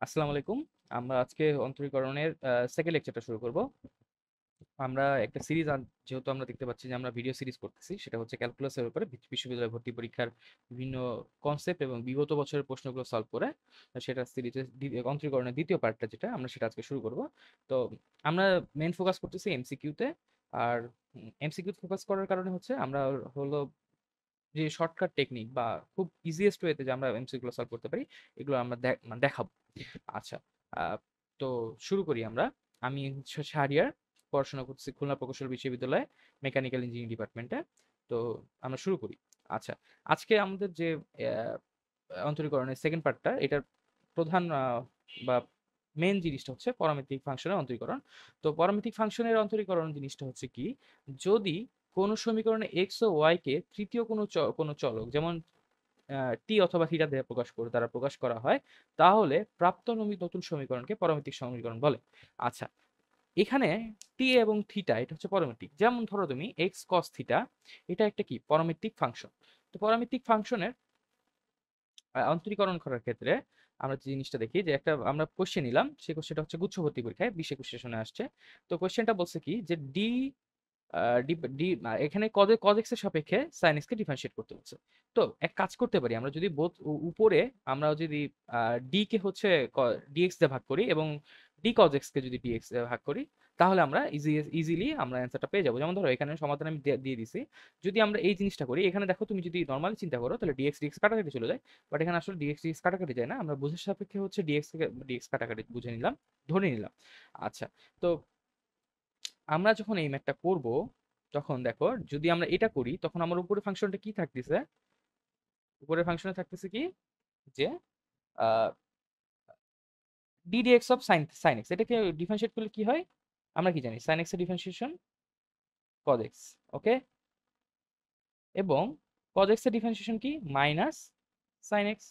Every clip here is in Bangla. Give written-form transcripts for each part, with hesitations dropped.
আসসালামু আলাইকুম। আমরা আজকে অন্তরীকরণের সেকেন্ড লেকচারটা শুরু করব। আমরা একটা সিরিজ যেহেতু আমরা দেখতে পাচ্ছি যে আমরা ভিডিও সিরিজ করতেছি, সেটা হচ্ছে ক্যালকুলাসের উপরে বিশ্ববিদ্যালয় ভর্তি পরীক্ষার বিভিন্ন কনসেপ্ট এবং বিগত বছরের প্রশ্নগুলো সলভ করে সেটা সিরিজের অন্তরীকরণের দ্বিতীয় পার্টটা যেটা আমরা সেটা আজকে শুরু করব। তো আমরা মেন ফোকাস করতেছি এমসিকিউতে। আর এমসিকিউ ফোকাস করার কারণে হচ্ছে আমরা হলো যে শর্টকাট টেকনিক বা খুব ইজিয়েস্ট ওয়েতে যে আমরা এমসিকিউ সলভ করতে পারি, এগুলো আমরা দেখাবো। আচ্ছা, আহ, তো শুরু করি আমরা। আমি হচ্ছে শাহরিয়ার, পড়াশোনা করছি খুলনা প্রকৌশল বিশ্ববিদ্যালয়ে, মেকানিক্যাল ইঞ্জিনিয়ারিং ডিপার্টমেন্টে। তো আমরা শুরু করি। আচ্ছা, আজকে আমাদের যে আহ, অন্তরীকরণের সেকেন্ড পার্টটা, এটার প্রধান বা মেন জিনিসটা হচ্ছে পরামিতিক ফাংশনের অন্তরীকরণ। তো পরামিতিক ফাংশনের অন্তরীকরণ জিনিসটা হচ্ছে কি, যদি কোন সমীকরণে এক্স ও ওয়াই কে তৃতীয় কোনো চলক যেমন টি অথবা থিটা দ্বারা প্রকাশ করা হয়, তাহলে প্রাপ্ত নতুন সমীকরণকে পরমিতিক সমীকরণ বলে। আচ্ছা, এখানে টি এবং থিটা এটা হচ্ছে পরমিতিক। যেমন ধরো তুমি এক্স কস থিটা, এটা একটা কি পরমিতিক ফাংশন। তো পরমিতিক ফাংশনের অন্তরীকরণ করার ক্ষেত্রে আমরা যে জিনিসটা দেখি, যে একটা আমরা কোশ্চেন নিলাম, সেই কোশ্চেনটা হচ্ছে গুচ্ছ ভর্তি পরীক্ষায় 20-21 সেশনে আসছে। তো কোশ্চেনটা বলছে কি যে ডি ডি ডি এখানে কজ এক্স এর সাপেক্ষে সাইন এক্স কে ডিফারেন্সিয়েট করতে হচ্ছে। তো এক কাজ করতে পারি আমরা, যদি বোথ উপরে আমরা যদি ডি কে হচ্ছে ডিএক্স দিয়ে ভাগ করি এবং ডি কজ এক্স কে যদি ডিএক্স দিয়ে ভাগ করি, তাহলে আমরা ইজিলি আমরা অ্যান্সারটা পেয়ে যাবো। যেমন ধরো এখানে সমাধান আমি দিয়ে দিছি। যদি আমরা এই জিনিসটা করি, এখানে দেখো তুমি যদি নর্মালি চিন্তা করো তাহলে ডিএক্স ডিএক্স কাটাকাটি চলে যায়, বাট এখানে আসলে ডিএক্স ডিএক্স কাটাকাটি যায় না। আমরা বুঝের সাপেক্ষে হচ্ছে ডিএক্স থেকে ডিএক্স কাটাকাটি বুঝে নিলাম, ধরে নিলাম। আচ্ছা, তো আমরা যখন এই ম্যাথটা করব, তখন দেখো যদি আমরা এটা করি, তখন আমার উপরে ফাংশনটা কি থাকতেছে, উপরের ফাংশনে থাকতেছে কি যে ডিডিএক্স অফ সাইন এক্স। এটাকে ডিফারেন্সিয়েট করলে কি হয়, আমরা কি জানি সাইন এক্স এর ডিফারেন্সিয়েশন কজ এক্স। ওকে, এবং কজ এক্স এর ডিফারেন্সিয়েশন কি মাইনাস সাইন এক্স।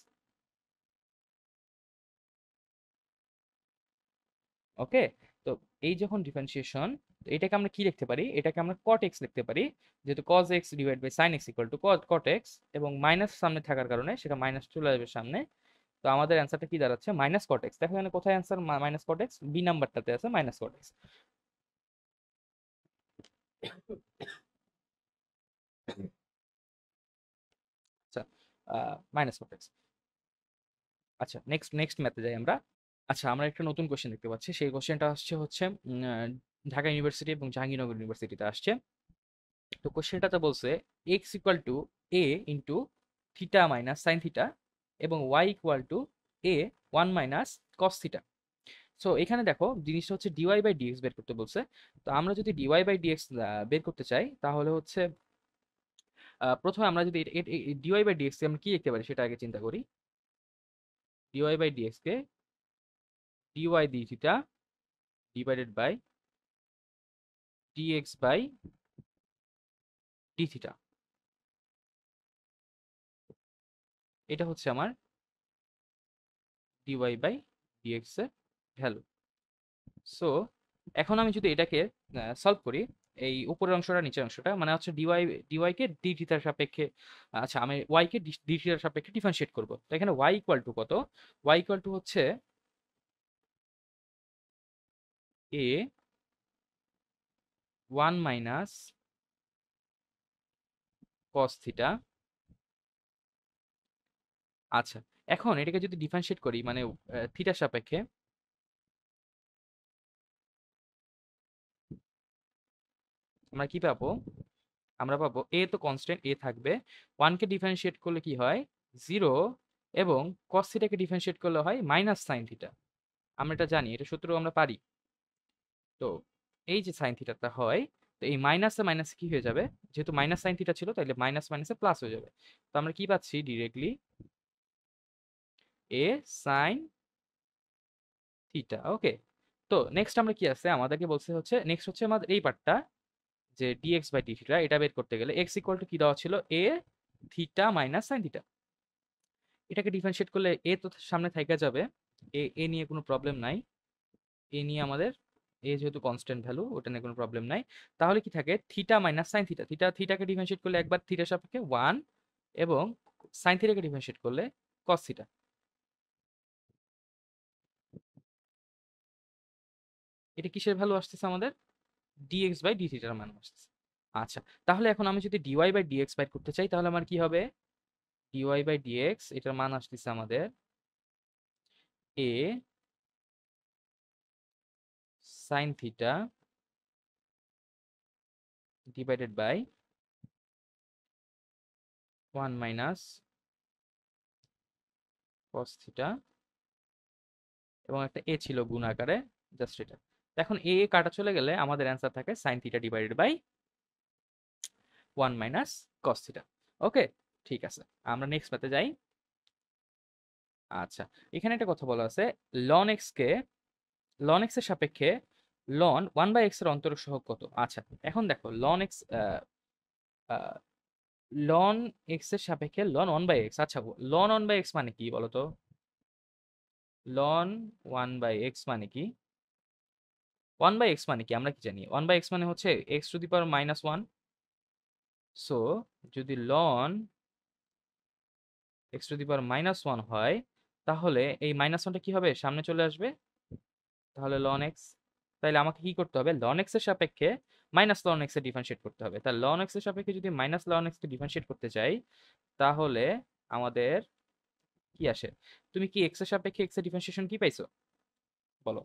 ওকে, তো এই যখন ডিফারেন্সিয়েশন, এটাকে আমরা কি লিখতে পারি, এটাকে আমরা কট এক্স লিখতে পারি, যেহেতু cos x divide by sine x equal to cot x, এবং মাইনাস সামনে থাকার কারণে সেটা মাইনাস চলে আসবে সামনে। তো আমাদের অ্যান্সারটা কি দাঁড়াচ্ছে, মাইনাস কট এক্স। দেখো এখানে কোথায় answer minus cot x, b নাম্বারটাতে আছে মাইনাস কট এক্স। আচ্ছা, মাইনাস কট এক্স। আচ্ছা, নেক্সট নেক্সট ম্যাথে যাই আমরা। আচ্ছা, আমরা একটা নতুন কোশ্চেন দেখতে পাচ্ছি। সেই কোশ্চেনটা আসছে হচ্ছে ঢাকা ইউনিভার্সিটি এবং জাহাঙ্গীরনগর ইউনিভার্সিটিতে আসছে। তো কোশ্চেনটাতে বলছে x equal to a into theta minus sine theta এবং y equal to a one minus cos theta. So এখানে দেখো জিনিসটা হচ্ছে ডিওয়াই বাই ডিএক্স বের করতে বলছে। তো আমরা যদি ডিওয়াই বাই ডিএক্স বের করতে চাই, তাহলে হচ্ছে প্রথমে আমরা যদি ডিওয়াই বাই ডিএক্স আমরা কি লিখতে পারি সেটা আগে চিন্তা করি। ডিওয়াই বাই ডিএক্স কে dy d theta divided by dx by d theta, এটা হচ্ছে আমার ডিওয়াই বাই ডিএক্স এর ভ্যালু। সো এখন আমি যদি এটাকে সলভ করি, এই উপরের অংশটা নিচের অংশটা মানে হচ্ছে ডিওয়াই কে ডি থিটার সাপেক্ষে, আচ্ছা আমি ওয়াই কে ডি থিটার সাপেক্ষে ডিফারেন্সিয়েট করব। তো এখানে ওয়াই ইকুয়াল টু কত, ওয়াই ইকুয়াল টু হচ্ছে এ ওয়ান মাইনাস কস থিটা। আচ্ছা, এখন এটাকে যদি ডিফারেন্সিয়েট করি মানে থিটার সাপেক্ষে, আমরা কি পাবো, আমরা পাবো এ তো কনস্ট্যান্ট এ থাকবে, ওয়ান কে ডিফারেন্সিয়েট করলে কি হয় জিরো, এবং কস থিটাকে ডিফারেন্সিয়েট করলে হয় মাইনাস সাইন থিটা। আমরা এটা জানি, এটা সূত্র আমরা পারি। তো এই যে সাইন থিটাটা হয়, তো এই মাইনাসে মাইনাসে কি হয়ে যাবে, যেহেতু মাইনাস সাইন থিটা ছিল তাহলে মাইনাস মাইনাসে প্লাস হয়ে যাবে। তো আমরা কি পাচ্ছি ডিরেক্টলি এ সাইন থিটা। ওকে, তো নেক্সট আমরা কি আছে, আমাদেরকে বলছে হচ্ছে নেক্সট হচ্ছে আমাদের এই পার্টটা, যে ডিএক্স বাই ডি থিটা এটা বের করতে গেলে এক্স ইকুয়াল টু কি দেওয়া ছিল এ থিটা মাইনাস সাইন থিটা। এটাকে ডিফারেন্সিয়েট করলে এ তো সামনে থাইকা যাবে, এ নিয়ে কোনো প্রবলেম নাই। এ নিয়ে আমাদের এ যেহেতু কনস্ট্যান্ট ভ্যালু, ওটা নিয়ে কোনো প্রবলেম নাই। তাহলে কি থাকে থিটা মাইনাস সাইন থিটা, থিটাকে ডিফারেন্সিয়েট করলে একবার থিটার সাপেক্ষে ওয়ান, এবং সাইন থিটাকে ডিফারেন্সিয়েট করলে কস থিটা। এটা কিসের ভ্যালু আসতেছে আমাদের? ডিএক্স বাই ডি থিটার মান আসতেছে। আচ্ছা, তাহলে এখন আমি যদি ডিওয়াই বাই ডিএক্স বাইর করতে চাই তাহলে আমার কি হবে? ডিওয়াই বাই ডিএক্স এটার মান আসতেছে আমাদের a sine theta divided by 1 minus cos theta, এবং একটা এ ছিল গুণ আকারে, জাস্ট এটা। এখন এ কাটা চলে গেলে আমাদের অ্যান্সার থাকে sine theta divided by 1 minus cos theta. Okay, ঠিক আছে, আমরা নেক্সট পাতে যাই। আচ্ছা, এখানে একটা কথা বলা আছে, লন এক্স কে লন এক্স এর সাপেক্ষে লন 1/x এর অন্তরক সহগ কত? আচ্ছা, এখন দেখো লন এক্স লন এক্স এর সাপেক্ষে লন 1/x। আচ্ছা, লন 1/x মানে কি বলতো? লন 1/x মানে কি? 1/x মানে কি আমরা কি জানি? 1/x মানে হচ্ছে x to the power -1। So যদি লন এক্স টু দি পাওয়ার -1 হয়, তাহলে এই -1টা কি হবে? সামনে চলে আসবে, তাহলে লন এক্স। তাইলে আমাকে কি করতে হবে? লন এক্স এর সাপেক্ষে মাইনাস লন এক্স এর ডিফারেন্সিয়েট করতে হবে। তাহলে লন এক্স এর সাপেক্ষে যদি মাইনাস লন এক্স কে ডিফারেন্সিয়েট করতে চাই, তাহলে আমাদের কি আসে? তুমি কি এক্স এর সাপেক্ষে এক্স এর ডিফারেন্সিয়েশন কি পাইছো? বলো।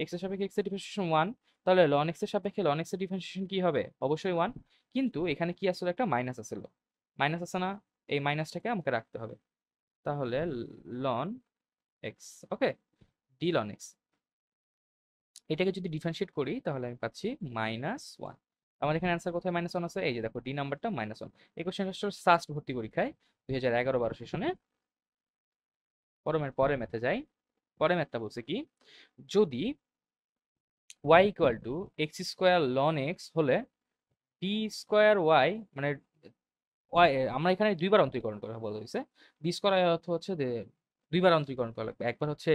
এক্স এর সাপেক্ষে এক্স এর ডিফারেন্সিয়েশন 1, তাহলে লন এক্স এর সাপেক্ষে লন এক্স এর ডিফারেন্সিয়েশন কি হবে? অবশ্যই 1। কিন্তু এখানে কি আসলে একটা মাইনাস আছিল, মাইনাস আছে না? এই মাইনাসটাকে আমাকে রাখতে হবে। তাহলে লন এক্স, ওকে, ডি লন এক্স, এটাকে যদি ডিফারেন্সিয়েট করি তাহলে আমি পাচ্ছি -1। আমার এখানে অ্যান্সার কোথায় -1 আছে? এই যে দেখো, ডি নাম্বারটা -1। এই কোশ্চেনটা সাস্ট ভর্তি পরীক্ষায় 2011-12 সেশনে। পরের ম্যাথে যাই। পরের ম্যাথটা বলছে কি, যদি y equal to x square ln x হলে ডি স্কোয়ার ওয়াই, মানে ওয়াই আমরা এখানে দুইবার অন্তরীকরণ করা বলা হয়েছে। ডি স্কোয়ার অর্থ হচ্ছে যে দুইবার অন্তরীকরণ করা লাগবে, একবার হচ্ছে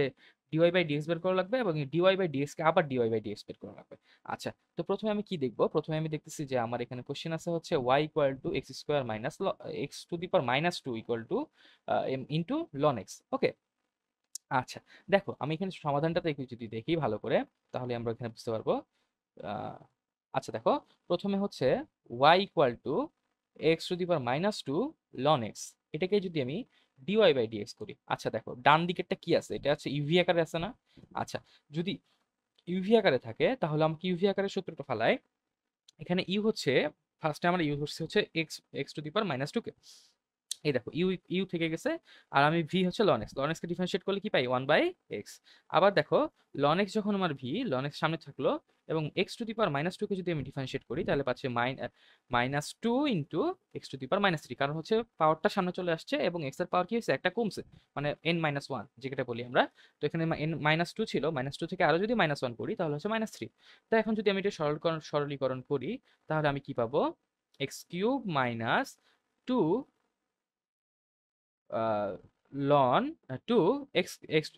ডিওয়াই বাই ডিএক্স বের করা লাগবে, এবং ডিওয়াই বাই ডিএক্স কে আবার ডিওয়াই বাই ডিএক্স বের করা লাগবে। আচ্ছা, তো প্রথমে আমি কি দেখবো? প্রথমে আমি দেখতেছি যে আমার এখানে কোশ্চেন আছে হচ্ছে y equal to x square minus x to the power -2 equal to into ln x. Okay, আচ্ছা, দেখো আমি এখানে সমাধানটাতে একটু যদি দেখি ভালো করে, তাহলে আমরা এখানে বুঝতে পারবো। আহ, আচ্ছা দেখো, প্রথমে হচ্ছে y equal to x to the power -2 ln x, এটাকে যদি আমি ডিওয়াই বাই ডিএক্স করি। আচ্ছা দেখো, ডান দিকেরটা কি আছে? এটা হচ্ছে ইউভি আকারে আছে না? আচ্ছা, যদি ইউভি আকারে থাকে তাহলে আমাকে ইউভি আকারের সূত্রটা ফালাই। এখানে ইউ হচ্ছে, ফার্স্টে আমরা ইউ ধরছি হচ্ছে x x to the power -2 কে। এই দেখো, ইউ ইউ থেকে গেছে, আর আমি ভি হচ্ছে লন এক্স, লন এক্স কে ডিফারেন্সিয়েট করলে কি পাই? 1/x। আবার দেখো, লন এক্স যখন আমার ভি লন এক্স সামনে থাকলো, এবং এক্স টু দি পাওয়ার -2 কে যদি আমি ডিফারেন্সিয়েট করি তাহলে পাচ্ছি -2 into x to the power -3, কারণ হচ্ছে পাওয়ারটা সামনে চলে আসছে এবং এক্স এর পাওয়ার কি হয়েছে? একটা কমছে, মানে n-1 যেটা বলি আমরা। তো এখানে -2 ছিল, -2 থেকে আরো যদি -1 করি তাহলে হচ্ছে -3। তো এখন যদি আমি এটা সরলীকরণ করি, তাহলে আমি কি পাবো? X cube minus 2 ln 2 x x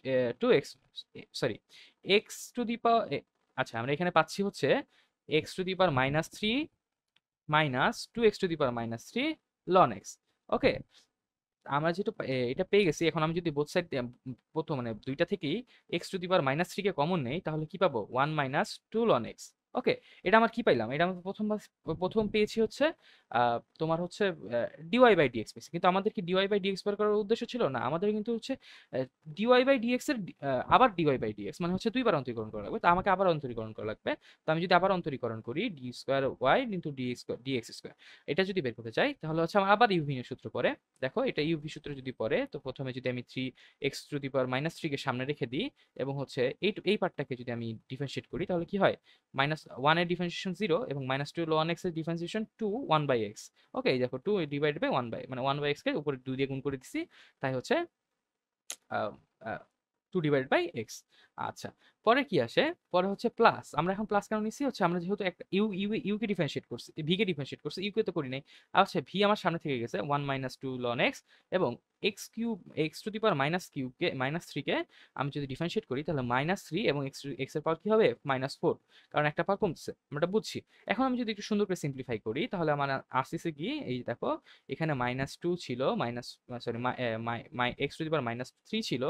2 x, sorry, x to the power, আচ্ছা আমরা এখানে পাচ্ছি হচ্ছে x to the power -3 minus 2 x to the power -3 ln x. Okay, আমরা যেটা এটা পেয়ে গেছি। এখন আমি যদি বোথ সাইড প্রথম মানে দুইটা থেকেই x to the power -3 K common নেই, তাহলে কি পাবো? 1 - 2 লন এক্স। ওকে, এটা আমার কি পাইলাম? এটা আমি প্রথম পেয়েছি হচ্ছে তোমার হচ্ছে ডিওয়াই বাই ডিএক্স পেয়েছি। কিন্তু আমাদের কি ডিওয়াই বাই ডিএক্স বের করার উদ্দেশ্য ছিল না, আমাদের কিন্তু হচ্ছে ডিওয়াই বাই ডিএক্স এর আবার ডিওয়াই বাই ডিএক্স মানে হচ্ছে দুইবার অন্তরীকরণ করা লাগবে। তো আমাকে আবার অন্তরীকরণ করা লাগবে। তো আমি যদি আবার অন্তরীকরণ করি, d square y into dx square, এটা যদি বের করতে চাই তাহলে হচ্ছে আমার আবার ইউভিং এর সূত্র পরে। দেখো, এটা ইউভি সূত্র যদি পড়ে, তো প্রথমে যদি আমি 3 এক্স টু দি পাওয়ার -3 কে সামনে রেখে দিই, এবং হচ্ছে এই পার্টটাকে যদি আমি ডিফারেন্সিয়েট করি তাহলে কি হয়? -1 এর ডিফারেন্সিয়েশন 0 এবং -2 লন এক্স এর ডিফারেন্সিয়েশন 2 1/x। ওকে, এই দেখো 2 ডিভাইডেড বাই 1 বাই, মানে 1/x কে উপরে 2 দিয়ে গুণ করে দিছি, তাই হচ্ছে 2 ডিভাইডেড বাই এক্স। আচ্ছা, পরে কি আসে? পরে হচ্ছে প্লাস। আমরা এখন প্লাস কেন নিচ্ছি? হচ্ছে আমরা যেহেতু একটা ইউ কে ডিফারেন্সিয়েট করছি, ভি কে ডিফারেন্সিয়েট করছি, ইউ কে তো করি নাই। আচ্ছা, ভি আমার সামনে থেকে গেছে 1 - 2 লন এক্স, এবং x cube x to the power minus কিউবকে -3 কে আমি যদি ডিফারেন্সিয়েট করি তাহলে -3 এবং এক্স এর পাওয়ার কি হবে -4, কারণ একটা পাওয়ার কমছে, আমরা এটা বুঝছি। এখন আমি যদি একটু সুন্দর করে সিম্পলিফাই করি তাহলে আমার আসতেছে কি, এই দেখো এখানে -2 ছিল, sorry x to the power -3 ছিল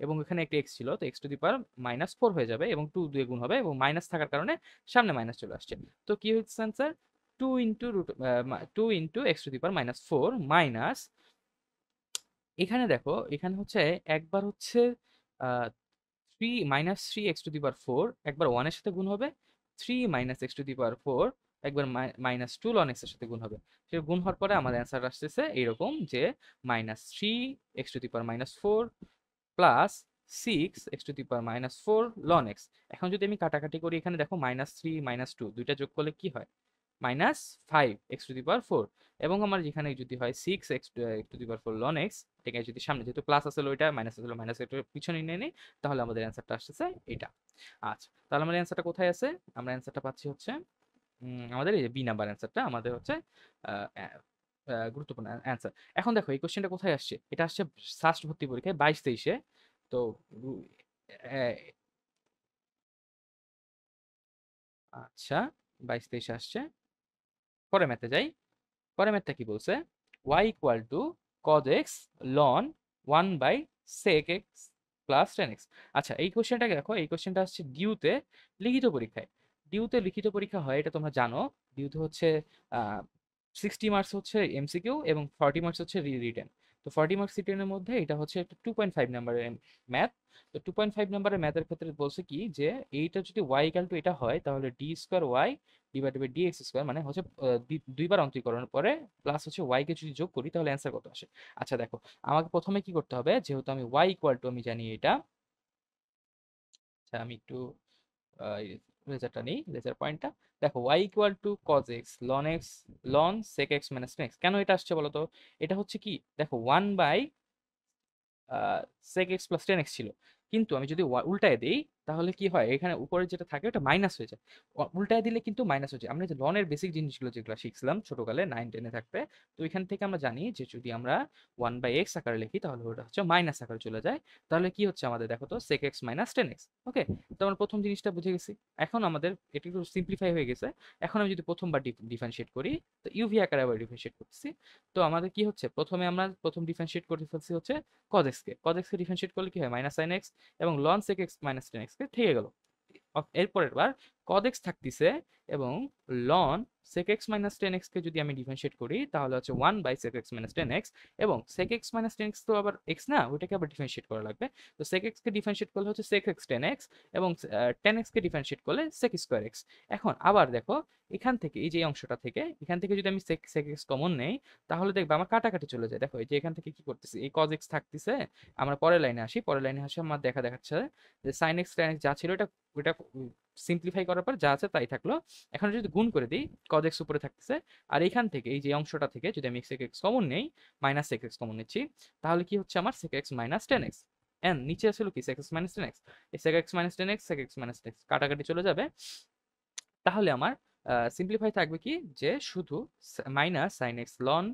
এবং এখানে একটা এক্স ছিল, তো এক্স টু দি পাওয়ার -4 হয়ে যাবে এবং 2 দিয়ে গুণ হবে এবং মাইনাস থাকার কারণে সামনে মাইনাস চলে আসছে। তো কি হচ্ছে answer, 2 into x to the power -4 minus, এখানে দেখো এখানে হচ্ছে একবার হচ্ছে আহ 3 এক্স টু দি পাওয়ার 4 একবার 1 এর সাথে গুণ হবে, 3 এক্স টু দি পাওয়ার 4 একবার -2 ln x এর সাথে গুণ হবে। সে গুণ হওয়ার পরে আমাদের অ্যান্সার আসতেছে এইরকম যে -3 x to the power -4 plus 6 x to the power -4 ln x। এখন যদি আমি কাটাকাটি করি, এখানে দেখো -3 -2 দুইটা যোগ করলে কি হয়, -5 এক্স টু দি পাওয়ার 4, এবং আমার যেখানে যদি হয় 6 x to the power 4 ln x, এটাকে যদি সামনে যেহেতু প্লাস আছে ওইটা মাইনাস আছে মাইনাস একটু পিছনে নিয়ে নিই, তাহলে আমাদের অ্যান্সারটা আসতেছে এটা। আচ্ছা, তাহলে আমাদের অ্যান্সারটা কোথায় আছে, আমরা অ্যান্সারটা পাচ্ছি হচ্ছে আমাদের এই যে বি নাম্বার অ্যান্সারটা আমাদের হচ্ছে আহ, আহ, গুরুত্বপূর্ণ অ্যান্সার। এখন দেখো এই কোশ্চেনটা কোথায় আসছে, এটা আসছে সাস্ট ভর্তি পরীক্ষায় 22-23-এ। তো আহ, আচ্ছা, 22-23 আসছে। পরে ম্যাথে যাই, পরের ম্যাথটা কি বলছে, y equal to cos x ln 1 by sec x plus tan x. আচ্ছা, এই কোশ্চেনটাকে দেখো, এই কোশ্চেনটা হচ্ছে ডিউতে লিখিত পরীক্ষায়, ডিউতে লিখিত পরীক্ষা হয় এটা তোমরা জানো। ডিউতে হচ্ছে 60 মার্কস হচ্ছে এমসিকিউ এবং 40 মার্কস হচ্ছে রিটেন। তো 40 মার্কস রিটেনের মধ্যে এটা হচ্ছে একটা 2.5 নাম্বারের ম্যাথ। তো 2.5 নাম্বারের ম্যাথের ক্ষেত্রে বলছে কি যে এইটা যদি y ইকাল টু এটা হয় তাহলে d square y divided by dx square, মানে হচ্ছে দুইবার অন্তরীকরণের পরে প্লাস হচ্ছে ওয়াই কে যদি যোগ করি তাহলে অ্যান্সার কত আসে। আচ্ছা দেখো, আমাকে প্রথমে কি করতে হবে, যেহেতু আমি ওয়াই ইকুয়াল টু আমি জানি এটা, আচ্ছা আমি একটু রেজারটা নেই, রেজার পয়েন্টটা দেখো, y equal to cos x ln x ln sec x minus x, কেন এটা আসছে বলো তো, এটা হচ্ছে কি দেখো 1 by sec x plus tan x ছিল, কিন্তু আমি যদি উল্টায় দিই তাহলে কি হয়, এখানে উপরে যেটা থাকে ওটা মাইনাস হয়ে যায়, উল্টায় দিলে কিন্তু মাইনাস হয়ে যায়। আমরা যে লনের বেসিক জিনিসগুলো যেগুলো শিখছিলাম ছোটকালে 9-10-এ থাকতে, তো এখান থেকে আমরা জানি যে যদি আমরা 1/x আকারে লিখি তাহলে ওটা হচ্ছে মাইনাস আকারে চলে যায়। তাহলে কি হচ্ছে আমাদের দেখো তো, sec x minus ten x. Okay, তো আমরা প্রথম জিনিসটা বুঝে গেছি। এখন আমাদের এটা একটু সিম্পলিফাই হয়ে গেছে। এখন আমি যদি প্রথমবার ডিফারেন্সিয়েট করি, তো ইউভি আকারে আবার ডিফারেন্সিয়েট করতেছি। তো আমাদের কি হচ্ছে, প্রথমে আমরা প্রথম ডিফারেন্সিয়েট করে ফেলছি হচ্ছে cos x কে, cos x কে ডিফারেন্সিয়েট করলে কি হয় -sin x এবং ln sec x minus ten x কে থেকে গেল। এরপরের বার cos x থাকতিছে এবং ln sec x minus ten x কে যদি আমি ডিফারেন্সিয়েট করি তাহলে হচ্ছে 1 by sec x minus ten x, এবং sec x minus ten x তো আবার x না, ওইটাকে আবার ডিফারেন্সিয়েট করা লাগবে। তো sec x কে ডিফারেন্সিয়েট করলে হচ্ছে sec x টেন এক্স এবং টেন এক্স কে ডিফারেন্সিয়েট করলে sec স্কোয়ার এক্স। এখন আবার দেখো এখান থেকে এই যে অংশটা থেকে এখান থেকে যদি আমি sec x কমন নেই তাহলে দেখবে আমার কাটাকাটি চলে যায়। দেখো এই যে এখান থেকে কি করতেছি, এই cos x থাকতেছে, আমরা পরের লাইনে আসি, পরের লাইনে আসে আমার দেখাচ্ছে যে sin x tan x যা ছিল এটা ওইটা সিম্পলিফাই করার পর যা আছে তাই থাকলো। এখন যদি গুণ করে দিই cos x উপরে থাকতেছে, আর এইখান থেকে এই যে অংশটা থেকে যদি আমি sec x কমন নেই, মাইনাস sec x কমন নিচ্ছি, তাহলে কি হচ্ছে আমার sec x minus ten x, and নিচে আসলে কি sec x minus ten x, এই sec x minus ten x sec x minus ten x কাটাকাটি চলে যাবে। তাহলে আমার সিম্পলিফাই থাকবে কি যে শুধু minus sine x ln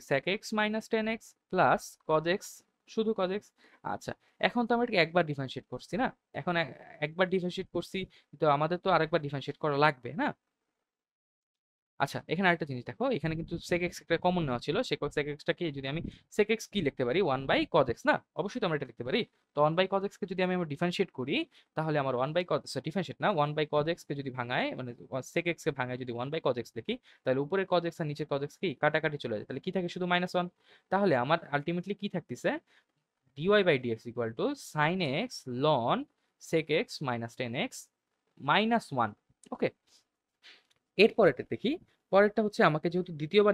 sec x minus ten x plus cos x, শুধু cos x। আচ্ছা, এখন তো আমরা এটাকে একবার ডিফারেন্সিয়েট করছি না, এখন একবার ডিফারেন্সিয়েট করছি, তো আমাদের তো আরেকবার ডিফারেন্সিয়েট করা লাগবে না। আচ্ছা, এখানে আরেকটা জিনিস দেখো, এখানে কিন্তু sec x একটা কমন নেওয়া ছিল, sec x টাকে যদি আমি sec x কি লিখতে পারি 1/cos x, না অবশ্যই তো আমরা এটা লিখতে পারি। তো 1/cos x কে যদি আমি ডিফারেন্সিয়েট করি তাহলে আমার 1/cos ডিফারেন্সিয়েট না 1/cos x কে যদি ভাঙায় মানে sec x কে ভাঙায় যদি 1/cos x লিখি, তাহলে উপরে cos x আর নিচে cos x কি কাটাকাটি চলে যায়, তাহলে কি থাকে শুধু -1। তাহলে আমার আলটিমেটলি কি থাকতেছে, dy by dx equal to sin x ln sec x minus ten x minus one. Okay, এরপর এটা দেখি, পরেরটা হচ্ছে আমাকে যেহেতু দ্বিতীয়বার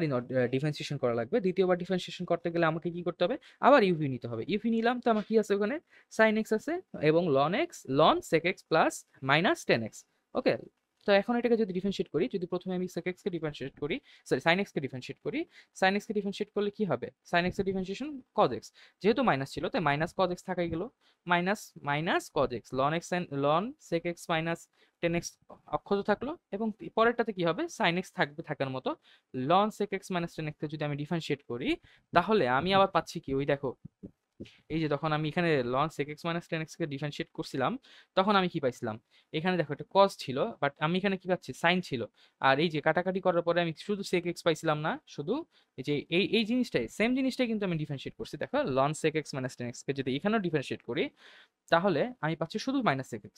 ডিফারেন্সিয়েশন করা লাগবে, দ্বিতীয়বার ডিফারেন্সিয়েশন করতে গেলে আমাকে কি করতে হবে, আবার ইউভি নিতে হবে। ইউভি নিলাম, তো আমার কি আছে ওখানে সাইন এক্স আছে এবং ln x ln sec x plus minus ten x. Okay, তো এখন এটাকে যদি ডিফারেন্সিয়েট করি, যদি প্রথমে আমি sec x কে ডিফারেন্সিয়েট করি, সরি sin x কে ডিফারেন্সিয়েট করি, sin x কে ডিফারেন্সিয়েট করলে কি হবে, sin x এর ডিফারেন্সিয়েশন cos x, যেহেতু মাইনাস ছিল তাই মাইনাস cos x থাকাই গেল, minus minus cos x ln x ln sec x minus tan x অক্ষত থাকলো, এবং পরেরটাতে কি হবে, sin x থাকবে থাকার মতো, ln sec x minus tan x কে যদি আমি ডিফারেন্সিয়েট করি, তাহলে আমি আবার পাচ্ছি কি, ওই দেখো এই যে তখন আমি এখানে ln sec x minus tan x কে ডিফারেন্সিয়েট করছিলাম, তখন আমি কি পাইছিলাম, এখানে দেখো একটা cos ছিল, বাট আমি এখানে কি পাচ্ছি, sin ছিল। আর এই যে কাটাকাটি করার পরে আমি শুধু sec x পাইছিলাম না, শুধু এই যে এই জিনিসটাই, সেম জিনিসটাই কিন্তু আমি ডিফারেন্সিয়েট করছি, দেখো ln sec x minus tan x কে যদি এখানেও ডিফারেন্সিয়েট করি, তাহলে আমি পাচ্ছি শুধু মাইনাস sec x।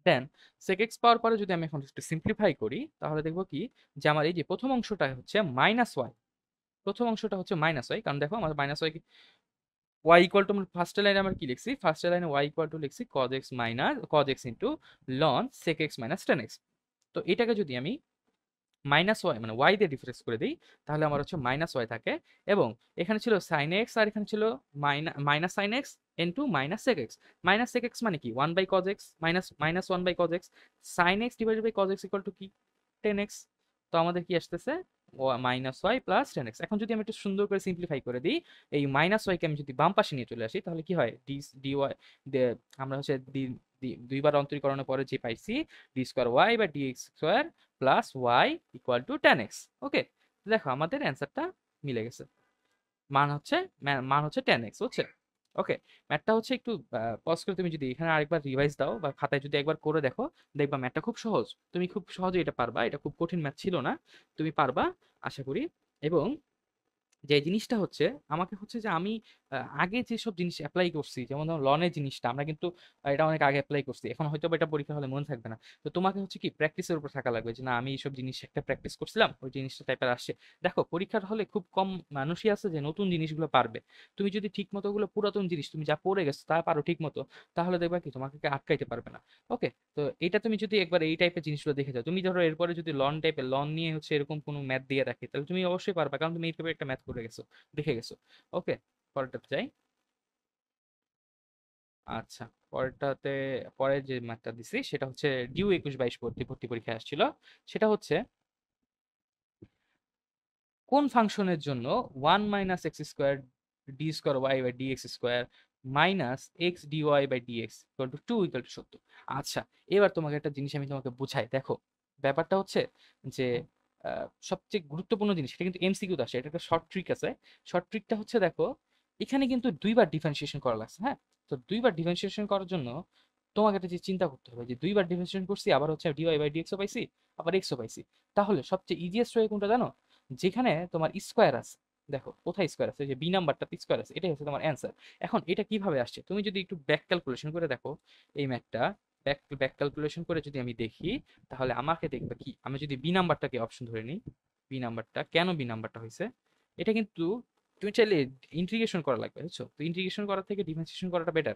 দেন sec x পাওয়ার পরে যদি আমি এখন একটু সিম্পলিফাই করি, তাহলে দেখবো কি, যে আমার এই যে প্রথম অংশটা হচ্ছে মাইনাস ওয়াই, প্রথম অংশটা হচ্ছে মাইনাস ওয়াই, কারণ দেখো আমার minus y y equal to, first লাইনে আমরা কি লিখছি, ফার্স্ট লাইনে y ইকুয়াল টু লিখছি cos x minus cos x into ln sec x minus tan x। তো এটাকে যদি আমি মাইনাস ওয়াই মানে ওয়াই দিয়ে ডিফারেন্স করে দিই, তাহলে আমার হচ্ছে মাইনাস ওয়াই থাকে, এবং এখানে ছিল সাইন এক্স আর এখানে ছিল minus sine x into minus sec x. Minus sec x মানে কি, one by cos x minus minus one by cos x, sine x divided by cos x equal to কি, টেন এক্স। তো আমাদের কি আসতেছে, minus y plus tan x. এখন যদি আমি একটু সুন্দর করে সিম্পলিফাই করে দিই, এই মাইনাস ওয়াইকে আমি যদি বাম পাশে নিয়ে চলে আসি, তাহলে কি হয়, ডি ওয়াই, আমরা হচ্ছে দুইবার অন্তরীকরণের পরে যে পাইছি, d square y by d x square plus y equal to ten x. Okay, দেখো আমাদের অ্যান্সারটা মিলে গেছে, মান হচ্ছে মান হচ্ছে টেন এক্স হচ্ছে। ওকে, ম্যাথটা হচ্ছে একটু পজ করে তুমি যদি এখানে আরেকবার রিভাইজ দাও বা খাতায় যদি একবার করে দেখো, দেখবা ম্যাথটা খুব সহজ, তুমি খুব সহজে এটা পারবা, এটা খুব কঠিন ম্যাথ ছিল না, তুমি পারবা আশা করি। এবং যে জিনিসটা হচ্ছে, আমাকে হচ্ছে যে আমি আগে যেসব জিনিস অ্যাপ্লাই করছি, যেমন ধরো লনের জিনিসটা আমরা কিন্তু এটা অনেক আগে অ্যাপ্লাই করছি, এখন হয়তো বা এটা পরীক্ষা হলে মনে থাকবে না। তো তোমাকে হচ্ছে কি প্র্যাকটিসের উপর থাকা লাগবে, যে না আমি এইসব জিনিস একটা প্র্যাকটিস করছিলাম, ওই জিনিসটা টাইপের আসছে। দেখো পরীক্ষার হলে খুব কম মানুষই আছে যে নতুন জিনিসগুলো পারবে। তুমি যদি ঠিক মতো ওগুলো পুরাতন জিনিস তুমি যা পড়ে গেছো তা পারো ঠিক মতো, তাহলে দেখবা কি তোমাকে কেউ আটকাইতে পারবে না। ওকে, তো এটা তুমি যদি একবার এই টাইপের জিনিসগুলো দেখে যাও, তুমি ধরো এরপরে যদি লন টাইপের লন নিয়ে হচ্ছে এরকম কোনো ম্যাথ দিয়ে রাখে, তাহলে তুমি অবশ্যই পারবা, কারণ তুমি এই টাইপের একটা ম্যাথ করে গেছো, দেখে গেছো। ওকে, পরেরটাতে যাই। আচ্ছা, পরেরটাতে, পরের যে ম্যাথটা দিছি সেটা হচ্ছে ডিউ 21-22 ভর্তি ভর্তি পরীক্ষায় আসছিল। সেটা হচ্ছে কোন ফাংশনের জন্য one minus x square d square y by d x square minus x d y by d x equal to two equal to 70। আচ্ছা, এবার তোমাকে একটা জিনিস আমি তোমাকে বুঝাই, দেখো ব্যাপারটা হচ্ছে যে সবচেয়ে গুরুত্বপূর্ণ জিনিস, এটা কিন্তু এমসিকিউ আসে, এটা একটা শর্ট ট্রিক আছে। শর্ট ট্রিকটা হচ্ছে দেখো, এখানে কিন্তু দুইবার ডিফারেন্সিয়েশন করা লাগছে, হ্যাঁ। তো দুইবার ডিফারেন্সিয়েশন করার জন্য তোমাকে একটা যে চিন্তা করতে হবে, যে দুইবার ডিফারেন্সিয়েশন করছি, আবার হচ্ছে ডিওয়াই বাই ডিএক্সও পাইছি, আবার এক্সও পাইছি, তাহলে সবচেয়ে ইজিয়েস্ট ওয়ে কোনটা জানো, যেখানে তোমার স্কোয়ার আছে, দেখো কোথায় স্কোয়ার আছে, যে বি নাম্বারটা স্কোয়ার আছে, এটাই হচ্ছে তোমার অ্যান্সার। এখন এটা কিভাবে আসছে, তুমি যদি একটু ব্যাক ক্যালকুলেশন করে দেখো এই ম্যাথটা, ব্যাক ব্যাক ক্যালকুলেশন করে যদি আমি দেখি, তাহলে আমাকে দেখবে কি, আমি যদি বি নাম্বারটাকে অপশন ধরে নিই, বি নাম্বারটা কেন বি নাম্বারটা হয়েছে, এটা কিন্তু তুমি চাইলে ইন্টিগ্রেশন করা লাগবে, বুঝছো, তো ইন্টিগ্রেশন করার থেকে ডিফারেন্সিয়েশন করাটা বেটার।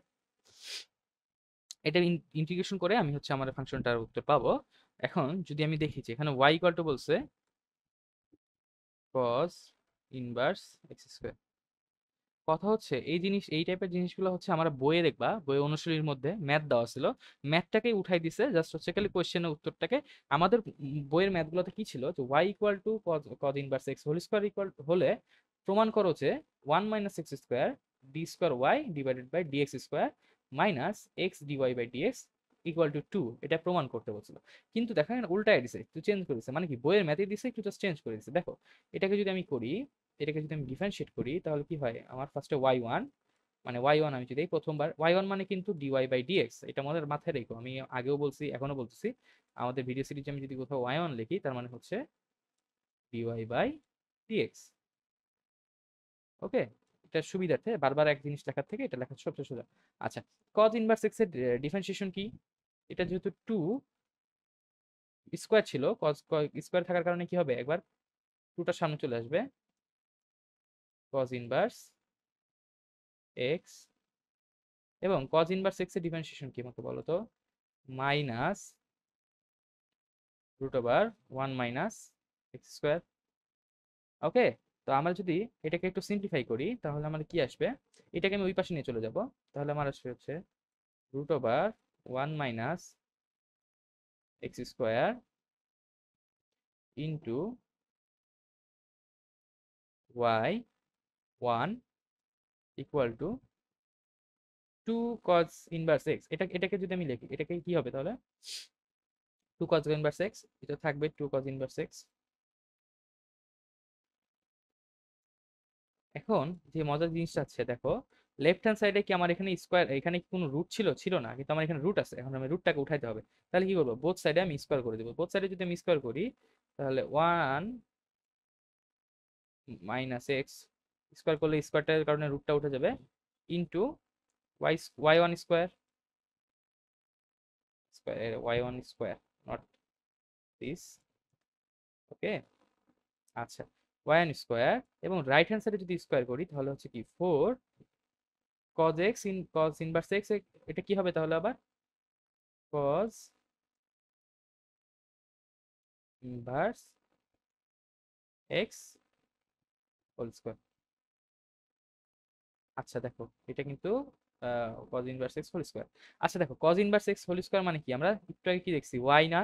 এটা ইন্টিগ্রেশন করে আমি হচ্ছে আমার ফাংশনটার উত্তর পাবো। এখন যদি আমি দেখি যে এখানে y ইকুয়াল টু বলছে cos ইনভার্স এক্স স্কোয়ার, কথা হচ্ছে এই জিনিস, এই টাইপের জিনিসগুলো হচ্ছে আমরা বইয়ে দেখবা, বইয়ে অনুশীলনীর মধ্যে ম্যাথ দেওয়া ছিল, ম্যাথটাকেই উঠাই দিছে, জাস্ট হচ্ছে খালি কোয়েশ্চেনের উত্তরটাকে। আমাদের বইয়ের ম্যাথগুলোতে কি ছিল, যে y equal to cos inverse x whole square equal হলে প্রমাণ করো যে one minus x square d square y divided by dx square minus x dy by dx equal to two, এটা প্রমাণ করতে বলছিল। কিন্তু দেখো এখানে উল্টায় দিছে, একটু চেঞ্জ করে দিছে, মানে কি বইয়ের ম্যাথে দিছে একটু জাস্ট চেঞ্জ করে দিছে। দেখো এটাকে যদি আমি করি, এটাকে যদি আমি ডিফারেন্সিয়েট করি, তাহলে কি হয়, আমার ফার্স্টে ওয়াই ওয়ান, মানে ওয়াই ওয়ান আমি যদি এই প্রথমবার ওয়াই ওয়ান মানে কিন্তু ডিওয়াই বাই ডিএক্স, এটা আমাদের মাথায় রেখো, আমি আগেও বলছি এখনো বলতেছি, আমাদের ভিডিও সিরিজে আমি যদি কোথাও ওয়াই ওয়ান লিখি, তার মানে হচ্ছে ডিওয়াই বাই ডিএক্স। ওকে, এটা সুবিধার্থে বারবার এক জিনিস লেখার থেকে এটা লেখা সবচেয়ে সোজা। আচ্ছা, কজ ইনভার্স এক্স এর ডিফারেন্সিয়েশন কি, এটা যেহেতু টু স্কোয়ার ছিল, কজ স্কোয়ার থাকার কারণে কি হবে, একবার টুটার সামনে চলে আসবে, কজ ইনভার্স এক্স, এবং কজ ইনভার্স এক্স এর ডিফারেন্সিয়েশন কি মতো বলো তো, minus root over one minus x square. Okay, তো আমরা যদি এটাকে একটু সিম্পলিফাই করি, তাহলে আমার কি আসবে, এটাকে আমি ওই পাশে নিয়ে চলে যাব, তাহলে আমার আসবে হচ্ছে root over one minus x square into y one equal to 2 cos inverse x. এটাকে যদি আমি লিখি, এটাকে কি হবে তাহলে? 2 cos ইনভার্স এক্স, এটা থাকবে 2 cos ইনভার্স এক্স। এখন যে মজার জিনিসটা আছে দেখো, লেফট হ্যান্ড সাইডে কি আমার এখানে স্কোয়ার, এখানে কি কোনো রুট ছিল? ছিল না, কিন্তু আমার এখানে রুট আছে। এখন আমি রুটটাকে উঠাইতে হবে। তাহলে কি করবো? বোথ সাইডে আমি স্কোয়ার করে দেবো। বোথ সাইডে যদি আমি স্কোয়ার করি, তাহলে 1 মাইনাস এক্স স্কোয়ার করলে স্কোয়ারটার কারণে রুটটা উঠে যাবে, into y one square, y one square, not this. Okay, আচ্ছা, ওয়াই ওয়ান স্কোয়ার, এবং রাইট হ্যান্ড সাইডে যদি স্কোয়ার করি তাহলে হচ্ছে কি 4 cos x cos inverse x. এটা কি হবে তাহলে আবার? cos inverse x whole square. আচ্ছা দেখো, এটা কিন্তু cos inverse x whole square. আচ্ছা দেখো, cos inverse x whole square মানে কি? আমরা একটু আগে কি দেখছি? ওয়াই না?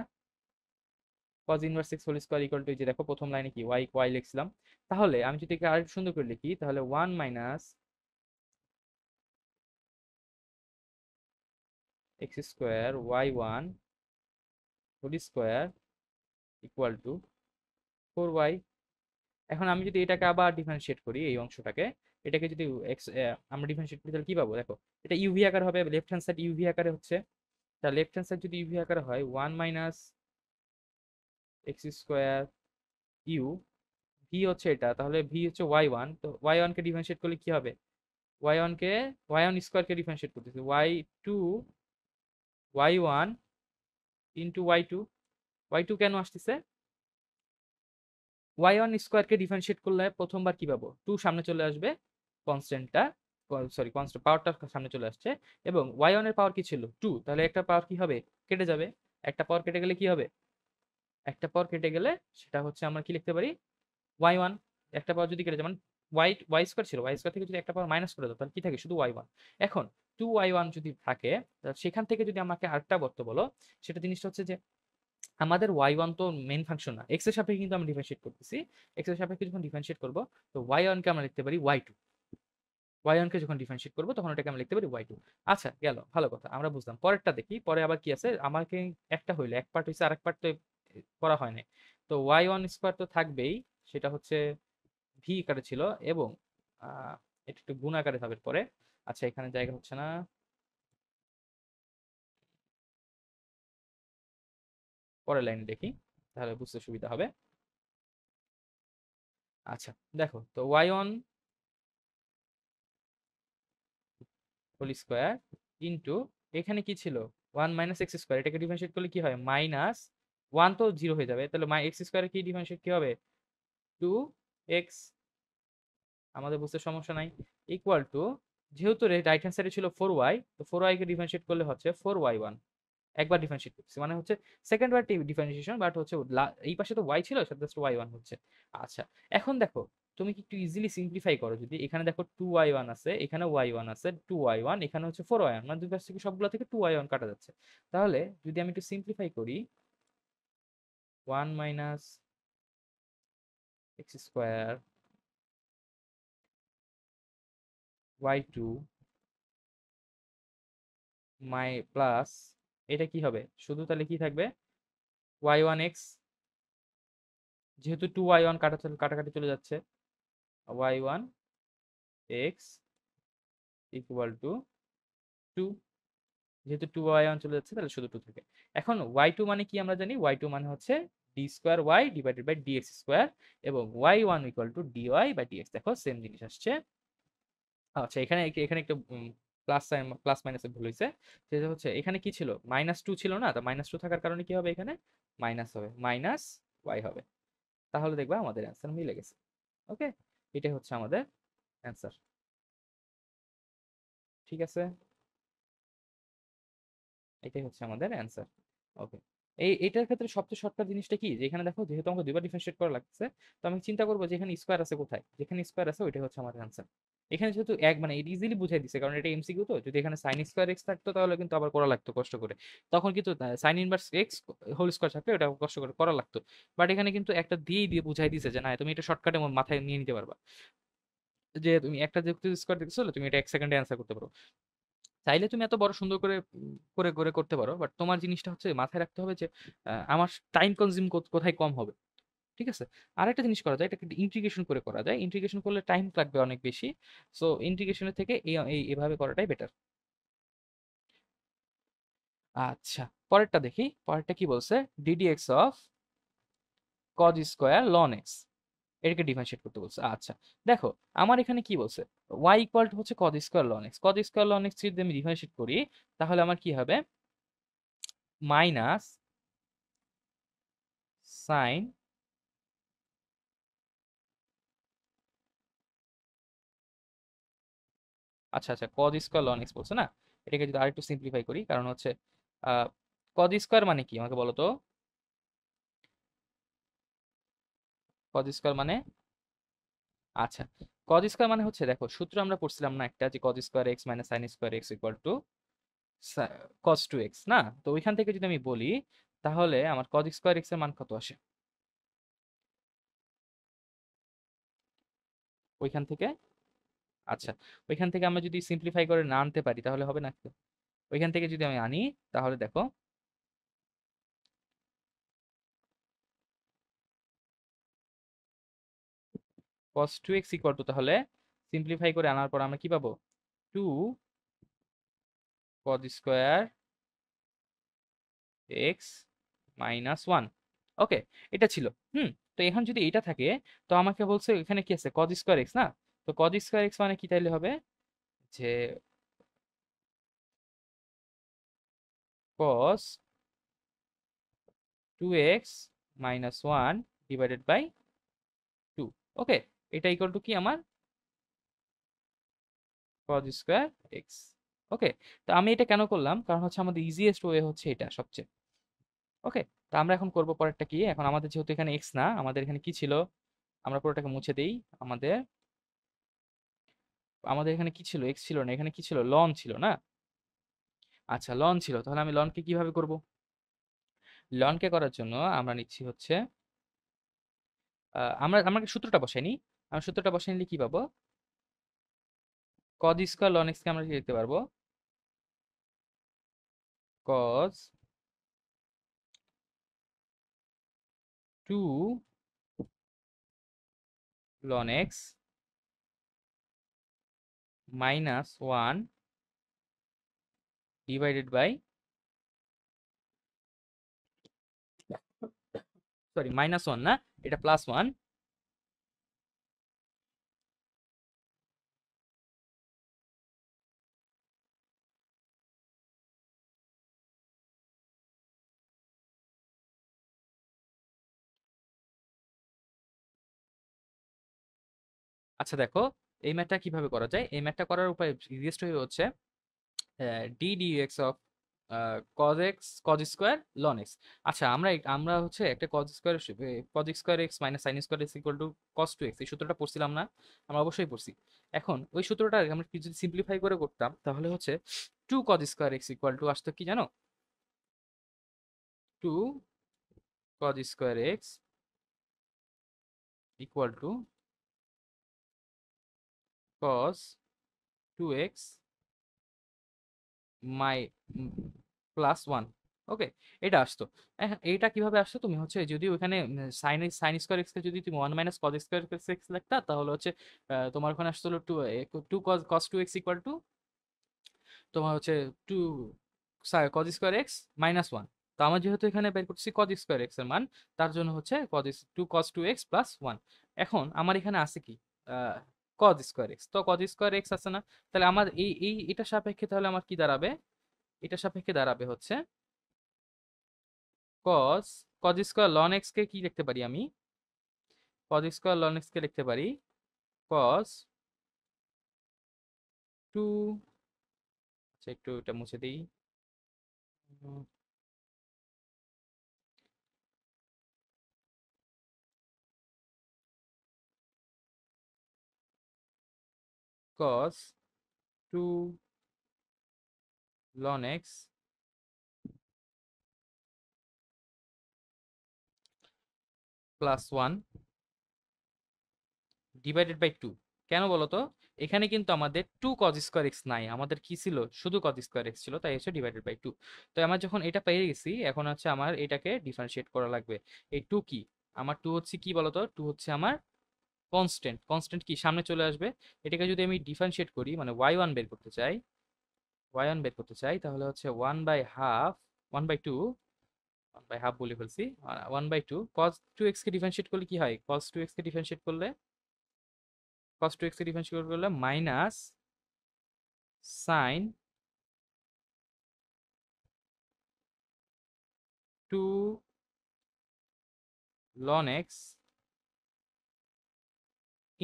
cos inverse x whole square equal to, যে দেখো প্রথম লাইনে কি ওয়াই ওয়াই লিখছিলাম। তাহলে আমি যদি একে আরেকটু সুন্দর করে লিখি, তাহলে 1 minus x square y one whole square equal to 4y। এখন আমি যদি এটাকে আবার ডিফারেন্সিয়েট করি, এই অংশটাকে, এটাকে যদি এক্স আমরা ডিফারেন্সিয়েট করি তাহলে কি পাবো? দেখো, এটা ইউভি আকার হবে, লেফট হ্যান্ড সাইড ইউভি আকারে হচ্ছে। তা লেফট হ্যান্ড সাইড যদি ইউভি আকারে হয়, 1 minus x square u, v হচ্ছে এটা, তাহলে ভি হচ্ছে ওয়াই ওয়ান। তো ওয়াই ওয়ান কে ডিফারেন্সিয়েট করলে কি হবে? ওয়াই ওয়ান কে, ওয়াই ওয়ান স্কোয়ার কে ডিফারেন্সিয়েট করতেছি, y two y one into y two. Y two কেন আসতেছে? ওয়াই ওয়ান স্কোয়ারকে ডিফারেন্সিয়েট করলে প্রথমবার কি পাবো? 2 সামনে চলে আসবে, কনস্ট্যান্টটা, সরি কনস্ট্যান্ট পাওয়ারটা সামনে চলে আসছে, এবং ওয়াই ওয়ান এর পাওয়ার কি ছিল? 2, তাহলে একটা পাওয়ার কি হবে? কেটে যাবে। একটা পাওয়ার কেটে গেলে কি হবে? একটা পাওয়ার কেটে গেলে সেটা হচ্ছে আমরা কি লিখতে পারি? Y one. একটা পাওয়ার যদি কেটে যায়, মানে ওয়াই ওয়াই স্কোয়ার ছিল, ওয়াই স্কোয়ার থেকে যদি একটা পাওয়ার মাইনাস করে দাও, তাহলে কি থাকে? শুধু ওয়াই ওয়ান। এখন 2y1 যদি থাকে, তাহলে সেখান থেকে যদি আমাকে আরেকটা বর্ত বলো, সেটা জিনিসটা হচ্ছে যে আমাদের ওয়াই ওয়ান তো মেইন ফাংশন না, এক্স এর সাপেক্ষে কিন্তু আমরা ডিফারেন্সিয়েট করতেছি। এক্স এর সাপেক্ষে যখন ডিফারেন্সিয়েট করবো, তো ওয়াই ওয়ান কে আমরা লিখতে পারি ওয়াই টু। ওয়াই ওয়ান কে যখন ডিফারেন্সিয়েট করবো তখন ওটাকে আমরা লিখতে পারি ওয়াই টু। আচ্ছা গেল, ভালো কথা, আমরা বুঝলাম। পরেরটা দেখি, পরে আবার কি আছে আমাকে, একটা হইলে এক পার্ট হয়েছে, আরেক পার্ট তো করা হয় নাই। তো ওয়াই ওয়ান স্কোয়ার তো থাকবেই, সেটা হচ্ছে ভি আকারে ছিল, এবং এটা একটু গুণ আকারে হবে পরে। আচ্ছা, এখানে জায়গা হচ্ছে না, পরের লাইনে দেখি, তাহলে বুঝতে সুবিধা হবে। আচ্ছা দেখো, তো y one whole square into, এখানে কি ছিল? 1 মাইনাস এক্স স্কোয়ার, এটাকে ডিফারেন্সিয়েট করলে কি হয়? মাইনাস 1 তো জিরো হয়ে যাবে, তাহলে এক্স স্কোয়ারে কি ডিফারেন্সিয়েট কি হবে? 2x। আমাদের বুঝতে সমস্যা নাই। ইকুয়াল টু, যেহেতু রাইট হ্যান্ড সাইডে ছিল 4y, তো 4y কে ডিফারেন্সিয়েট করলে হচ্ছে 4y1। একবার ডিফারেন্সিয়েট করছি মানে হচ্ছে সেকেন্ড বার ডিফারেন্সিয়েশন, বাট হচ্ছে এই পাশে তো y ছিল, সাথে জাস্ট y1 হচ্ছে। আচ্ছা, এখন দেখো, তুমি কি একটু ইজিলি সিম্পলিফাই করো, যদি এখানে দেখো 2y1 আছে, এখানে y1 আছে, 2y1, এখানে হচ্ছে 4y1, মানে দুই পাশ থেকে সবগুলো থেকে 2y1 কাটা যাচ্ছে। তাহলে যদি আমি একটু সিম্পলিফাই করি, 1 মাইনাস এক্স স্কোয়ার y2 মাই প্লাস, এটা কি হবে? শুধু তাহলে কি থাকবে? y1x, যেহেতু 2y1 কাটাকাটি চলে যাচ্ছে, y1x ইকুয়াল টু 2। যেহেতু 2y1 চলে যাচ্ছে, তাহলে শুধু 2 থাকে। এখন y2 মানে কি আমরা জানি? y2 মানে হচ্ছে d square y divided by dx square, এবং y1 equal to dy by dx. দেখো সেম জিনিস আসছে। আচ্ছা, এখানে এখানে একটু প্লাস সাইন, প্লাস মাইনাসে ভুল হয়েছে। সেটা হচ্ছে এখানে কি ছিল? -2 ছিল না? তো -2 থাকার কারণে কি হবে? এখানে মাইনাস হবে, মাইনাস ওয়াই হবে। তাহলে দেখবা আমাদের অ্যান্সার মিলে গেছে। ওকে, এটাই হচ্ছে আমাদের অ্যান্সার। ঠিক আছে, এটাই হচ্ছে আমাদের অ্যান্সার। ওকে, এটার ক্ষেত্রে সবচেয়ে শর্টকাট জিনিসটা কি, যে এখানে দেখো যেহেতু আমাকে দুইবার ডিফারেন্সিয়েট করা লাগছে, তো আমি চিন্তা করবো যে এখানে স্কোয়ার আছে কোথায়, যেখানে স্কোয়ার আছে ওইটাই হচ্ছে আমার অ্যান্সার। এখানে যেহেতু এক মানে ইজিলি বুঝাই দিছে, কারণ এটা এমসিকিউ, তো যদি এখানে সাইন স্কোয়ার এক্স থাকতো তাহলে কিন্তু আবার করা লাগতো কষ্ট করে, তখন কিন্তু sine inverse x whole square থাকলে এটা কষ্ট করে করা লাগতো। বাট এখানে কিন্তু একটা দিয়ে বুঝাই দিছে যে না, তুমি এটা শর্টকাটে মাথায় নিয়ে নিতে পারবা, যে তুমি একটা যেহেতু স্কোয়ার দেখছো, তুমি এটা 1 সেকেন্ডে অ্যান্সার করতে পারো। চাইলে তুমি এত বড় সুন্দর করে করে করে করতে পারো, বাট তোমার জিনিসটা হচ্ছে মাথায় রাখতে হবে যে আমার টাইম কনজিউম কোথায় কম হবে। ঠিক আছে। আরেকটা জিনিস করা যায়, এটাকে ইন্টিগ্রেশন করে করা যায়, ইন্টিগ্রেশন করলে টাইম লাগবে অনেক বেশি। সো ইন্টিগ্রেশনের থেকে এভাবে করাটাই বেটার। আচ্ছা, পরেরটা দেখি, পরেরটা কি বলছে, DD x of cause square ln x, এটাকে ডিফারেন্সিয়েট করতে বলছে। আচ্ছা, দেখো আমার এখানে কি বলছে, ওয়াই ইকুয়াল টু হচ্ছে cause square ln x, cos square ln x যদি আমি ডিফারেন্সিয়েট করি তাহলে আমার কি হবে, মাইনাস সাইন, আচ্ছা আচ্ছা, কজ স্কোয়ার লন এক্স বলছে না, এটাকে যদি আরেকটু সিম্পলিফাই করি, কারণ হচ্ছে কজ স্কোয়ার মানে কি আমাকে বলো তো, কজ স্কোয়ার মানে, আচ্ছা, কজ স্কোয়ার মানে হচ্ছে, দেখো সূত্র আমরা পড়ছিলাম না একটা, যে cos square x minus sine square x equal to cos two x না, তো ওইখান থেকে যদি আমি বলি তাহলে আমার কজ স্কোয়ার এক্স এর মান কত আসে ওইখান থেকে, আচ্ছা, ওইখান থেকে আমরা যদি সিম্পলিফাই করে না আনতে পারি তাহলে হবে না, ওইখান থেকে যদি আমি আনি তাহলে দেখো, cos two x equal to, তাহলে সিম্পলিফাই করে আনার পর আমরা কি পাবো, two cos square x minus one. Okay, এটা ছিল। হুম, তো এখন যদি এটা থাকে, তো আমাকে বলছে এখানে কি আছে, কজ স্কোয়ার এক্স না, তো কজ স্কোয়ার এক্স মানে কি তাইলে হবে, যে cos two x minus one divided by two. Okay, এটা ইকুয়াল টু কি আমার কজ স্কোয়ার এক্স। ওকে, তো আমি এটা কেন করলাম, কারণ হচ্ছে আমাদের ইজিয়েস্ট ওয়ে হচ্ছে এটা সবচেয়ে। ওকে, তো আমরা এখন করবো পরেরটা কি, এখন আমাদের যেহেতু এখানে এক্স না, আমাদের এখানে কি ছিল, আমরা পুরোটাকে মুছে দেই, আমাদের আমাদের এখানে কি ছিল, এক্স ছিল না, এখানে কি ছিল, লন ছিল না, আচ্ছা লন ছিল, তাহলে আমি লনকে কিভাবে করব, লনকে করার জন্য আমরা নিচ্ছি হচ্ছে, আমরা আমাকে সূত্রটা বসাই নি, আমরা সূত্রটা বসাই নিলে কি পাবো, কজ স্কোয়ার লন এক্স কে আমরা কি লিখতে পারবো, cos two ln x minus one divided by, sorry minus one না, এটা প্লাস ওয়ান, আচ্ছা দেখো, এই ম্যাথটা কিভাবে করা যায়, এই ম্যাথটা করার উপায় ইজিয়েস্ট হয়ে হচ্ছে d d x of cos x cos square ln x. আচ্ছা, আমরা হচ্ছে একটা cos square x minus sine square x equal to cos two x, এই সূত্রটা পড়ছিলাম না, আমরা অবশ্যই পড়ছি। এখন ওই সূত্রটা আমরা যদি সিম্পলিফাই করে করতাম তাহলে হচ্ছে two cos square x equal to আসতো কি জানো, two cos square x equal to cos two x মাই প্লাস ওয়ান। ওকে, এটা আসতো। এখন এইটা কিভাবে আসতো, তুমি হচ্ছে যদি ওখানে সাইন স্কোয়ার এক্স কে যদি তুমি one minus cos square x লিখতা তাহলে হচ্ছে তোমার ওখানে আসতো two, two cos two x equal to তোমার হচ্ছে two cos square x minus one. তো আমার যেহেতু এখানে বের করছি কজ স্কোয়ার এক্স এর মান, তার জন্য হচ্ছে two cos two x plus one. এখন আমার এখানে আছে কি, কজ স্কোয়ার এক্স, তো কজ স্কোয়ার এক্স আছে না, তাহলে আমার এই এটা সাপেক্ষে তাহলে আমার কি দাঁড়াবে, এটা সাপেক্ষে দাঁড়াবে হচ্ছে cos, cos square ln x কে কি লিখতে পারি আমি, কজ স্কোয়ার লন এক্স কে লিখতে পারি কজ টু, আচ্ছা একটু এটা মুছে দিই, cos 2 ln x plus 1 divided by 2। কেন বলো তো? এখানে কিন্তু আমাদের 2 cos স্কোয়ার এক্স নাই, আমাদের কি ছিল? শুধু cos স্কোয়ার এক্স ছিল, তাই হচ্ছে ডিভাইডেড বাই 2। তো আমার যখন এটা পেয়ে গেছি, এখন হচ্ছে আমার এটাকে ডিফারেন্সিয়েট করা লাগবে। এই 2 কি? আমার 2 হচ্ছে কি বলতো? 2 হচ্ছে আমার কনস্ট্যান্ট। কনস্ট্যান্ট কি সামনে চলে আসবে। এটাকে যদি আমি ডিফারেন্সিয়েট করি, মানে y1 বের করতে চাই, y1 বের করতে চাই, তাহলে হচ্ছে 1 by half, 1 by 2, 1 by half বলে ফেলছি, 1 by 2 cos 2x K differentiate করলে কি হয়? cos 2x কে ডিফারেন্সিয়েট করলে, cos 2x কে ডিফারেন্সিয়েট করলে minus sin 2 ln x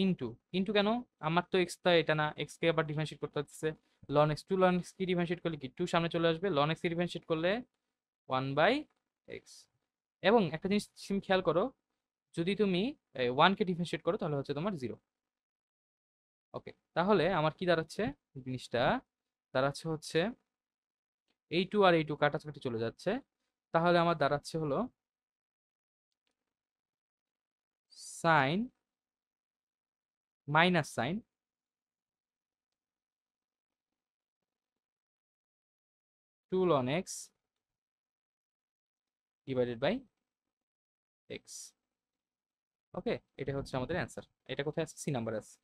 into, into কেন? আমার তো এক্স, তো এটা না, এক্স কে আবার ডিফারেন্সিয়েট করতে হচ্ছে। ln x, 2 ln x কি ডিফারেন্সিয়েট করলে কি 2 সামনে চলে আসবে, ln x কে ডিফারেন্সিয়েট করলে 1 বাই এক্স। এবং একটা জিনিস তুমি খেয়াল করো, যদি তুমি 1 কে ডিফারেন্সিয়েট করো তাহলে হচ্ছে তোমার 0। ওকে, তাহলে আমার কি দাঁড়াচ্ছে জিনিসটা? দাঁড়াচ্ছে হচ্ছে এই 2 আর এই 2 কাটাকাটি চলে যাচ্ছে। তাহলে আমার দাঁড়াচ্ছে হলো sine, minus sine 2 ln x divided by x. Okay, এটা হচ্ছে আমাদের অ্যান্সার। এটা কোথায় আছে? সি নাম্বার আছে।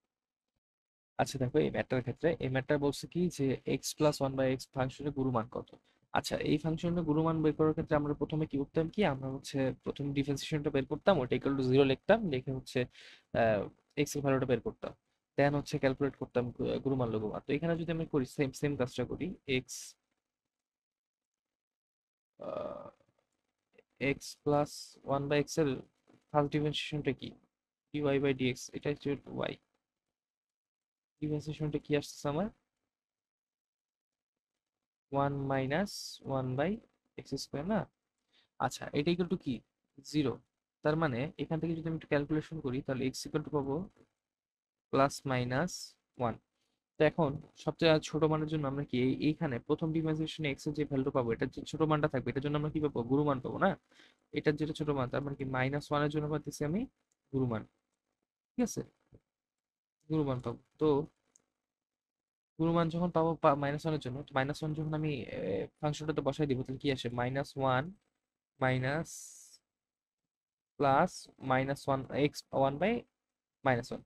আচ্ছা দেখো, এই ম্যাটার ক্ষেত্রে এই ম্যাটার বলছে কি যে x plus one by x ফাংশনের গুরুমান কত। আচ্ছা, এই ফাংশনের গুরুমান বের করার ক্ষেত্রে আমরা প্রথমে কি করতাম, কি আমরা হচ্ছে প্রথম ডিফারেন্সিয়েশনটা বের করতাম, ওটা ইকুয়াল টু জিরো লিখতাম, লিখে হচ্ছে এক্স এর ভ্যালুটা বের করতাম, দেন হচ্ছে ক্যালকুলেট করতাম গুরুমান লঘুমান। তো এখানে যদি আমি করি সেম সেম কাজটা করি, x x plus one by x এর ফার্স্ট ডিফারেন্সিয়েশনটা কি? ডিওয়াই বাই ডিএক্স, এটা হচ্ছে ওয়াই। ডিফারেন্সিয়েশনটা কি আসছে আমার? 1 মাইনাস 1 বাই এক্স স্কোয়ার না? আচ্ছা, এটা ইকুয়াল টু কি? 0। তার মানে এখান থেকে যদি আমি একটু ক্যালকুলেশন করি, তাহলে এক্স ইকুয়াল টু পাবো প্লাস মাইনাস 1। তো এখন সবচেয়ে ছোট মানের জন্য আমরা কি এইখানে প্রথম ডিফারেন্সিয়েশনে এক্স এর যে ভ্যালু পাবো, এটা যে ছোট মানটা থাকবে, এটার জন্য আমরা কি পাবো? গুরুমান পাবো না? এটার যেটা ছোট মান, তার মানে কি মাইনাস ওয়ানের জন্য পাচ্ছি আমি গুরুমান। ঠিক আছে, গুরুমান পাবো। তো গুরুমান যখন পাবো মাইনাস ওয়ানের জন্য, মাইনাস ওয়ান যখন আমি ফাংশনটাতে বসাই দিব, তাহলে কি আসে? Minus one minus plus minus one x one by minus one,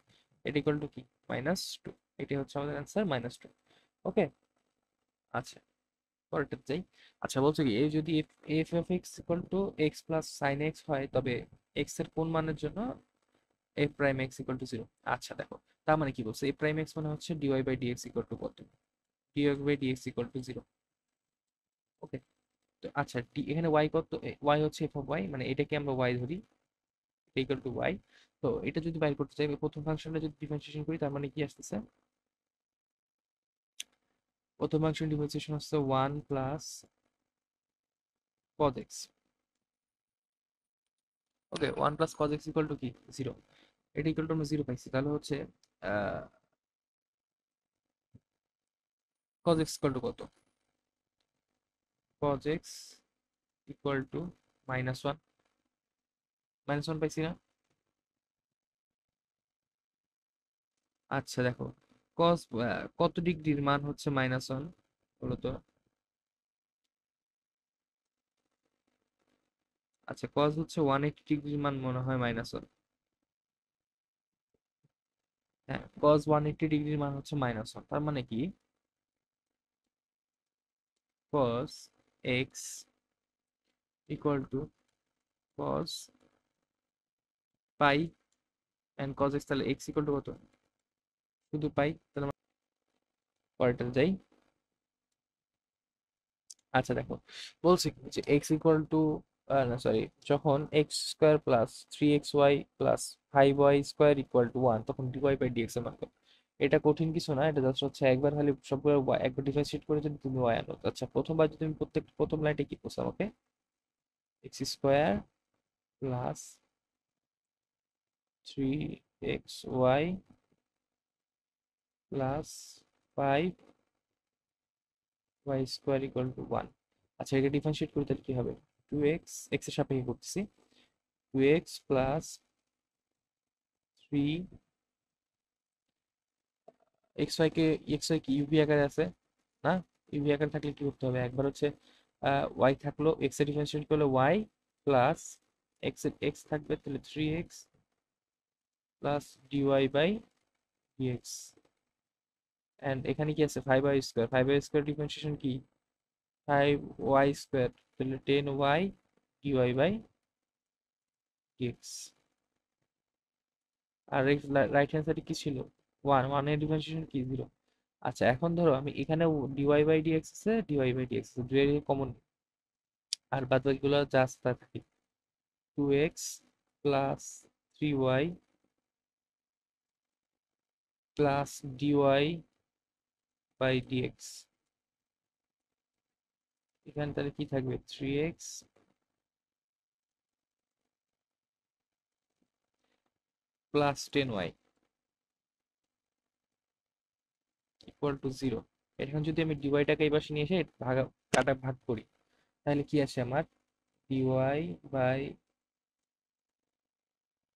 এটা ইকুয়াল টু কি? -2। এটি হচ্ছে আমাদের অ্যান্সার -2। ওকে, আচ্ছা পরেরটা যাই। আচ্ছা, বলছে কি এই যদি F of x equal to x plus sine x হয়, তবে এক্স এর কোন মানের জন্য F prime x equal to zero? আচ্ছা দেখো, তার মানে কি বলছে? এফ প্রাইম এক্স মানে হচ্ছে dy by dx equal to কত? Dy by dx equal to zero. Okay, তো আচ্ছা এখানে ওয়াই কত? ওয়াই হচ্ছে এফ অফ ওয়াই, মানে এটাকে আমরা ওয়াই ধরি, ইকুয়াল টু ওয়াই। তো এটা যদি বাইর করতে চাই, প্রথম ফাংশনটা যদি ডিফারেন্সিয়েশন করি, তার মানে কি আসতেছে? প্রথম ফাংশন ডিফারেন্সিয়েশন হচ্ছে 1 plus cos x। Okay, 1 plus cos x equal to কি? 0। এটা ইকুয়াল টু আমরা 0 পাইছি, তাহলে হচ্ছে cos x ইকুয়াল টু কত? cos x ইকুয়াল টু -1, -1 পাইছি না? আচ্ছা দেখো, cos কত ডিগ্রির মান হচ্ছে -1 বলো তো? আচ্ছা, cos হচ্ছে 180 ডিগ্রির মান মনে হয় -1। হ্যাঁ, cos 180 ডিগ্রির মান হচ্ছে -1, তার মানে কি cos x equal to cos pi and cos x, তাহলে x equal to কত? শুধু পাই। তাহলে আমরা পরেরটা যাই। আচ্ছা দেখো, বলছি কি যে x equal to না সরি, যখন x square plus 3xy plus 5y square equal two 1, তখন dy বাই dx এর মান কত? এটা কঠিন কিছু না, এটা জাস্ট হচ্ছে একবার খালি সবগুলো একবার ডিফারেন্সিয়েট করে যদি তুমি y আনো। আচ্ছা, প্রথমবার যদি তুমি প্রথম লাইনটা কি করছো আমাকে? x square plus 3xy plus 5y² equal to 1। আচ্ছা, এটা ডিফারেন্সিয়েট করি তাহলে কি হবে? 2x, এক্স এর সাপেক্ষে করতেছি, 2x প্লাস 3 এক্স ওয়াই কি ইউভি আকারে আছে না? ইউভি আকারে থাকলে কি করতে হবে, একবার হচ্ছে ওয়াই থাকলো, এক্স এর ডিফারেন্সিয়েট করলে ওয়াই প্লাস এক্স থাকবে, তাহলে 3x plus dy by dx. And এখানে কি আছে, 5y², 5y² ডিফারেন্সিয়েশন কি, 5y², তাহলে 10y ডিওয়াই বাই ডিএক্স। আর রাইট হ্যান্ড সাইডে কি ছিল, 1 এর ডিফারেন্সিয়েশন কি, 0। আচ্ছা, এখন ধরো আমি এখানে ডিওয়াই বাই ডিএক্স আছে, ডিওয়াই বাই ডিএক্স আছে, দুই কমন, আর বাদ বাকিগুলো যা আছে তা থাকে। 2x plus 3y plus dy by dx. এখানে তাহলে কি থাকবে, 3x plus 10y equal to 0। এখন যদি আমি ডিওয়াইটাকে এই পাশে নিয়ে এসে ভাগ করি, তাহলে কি আসে আমার, dy by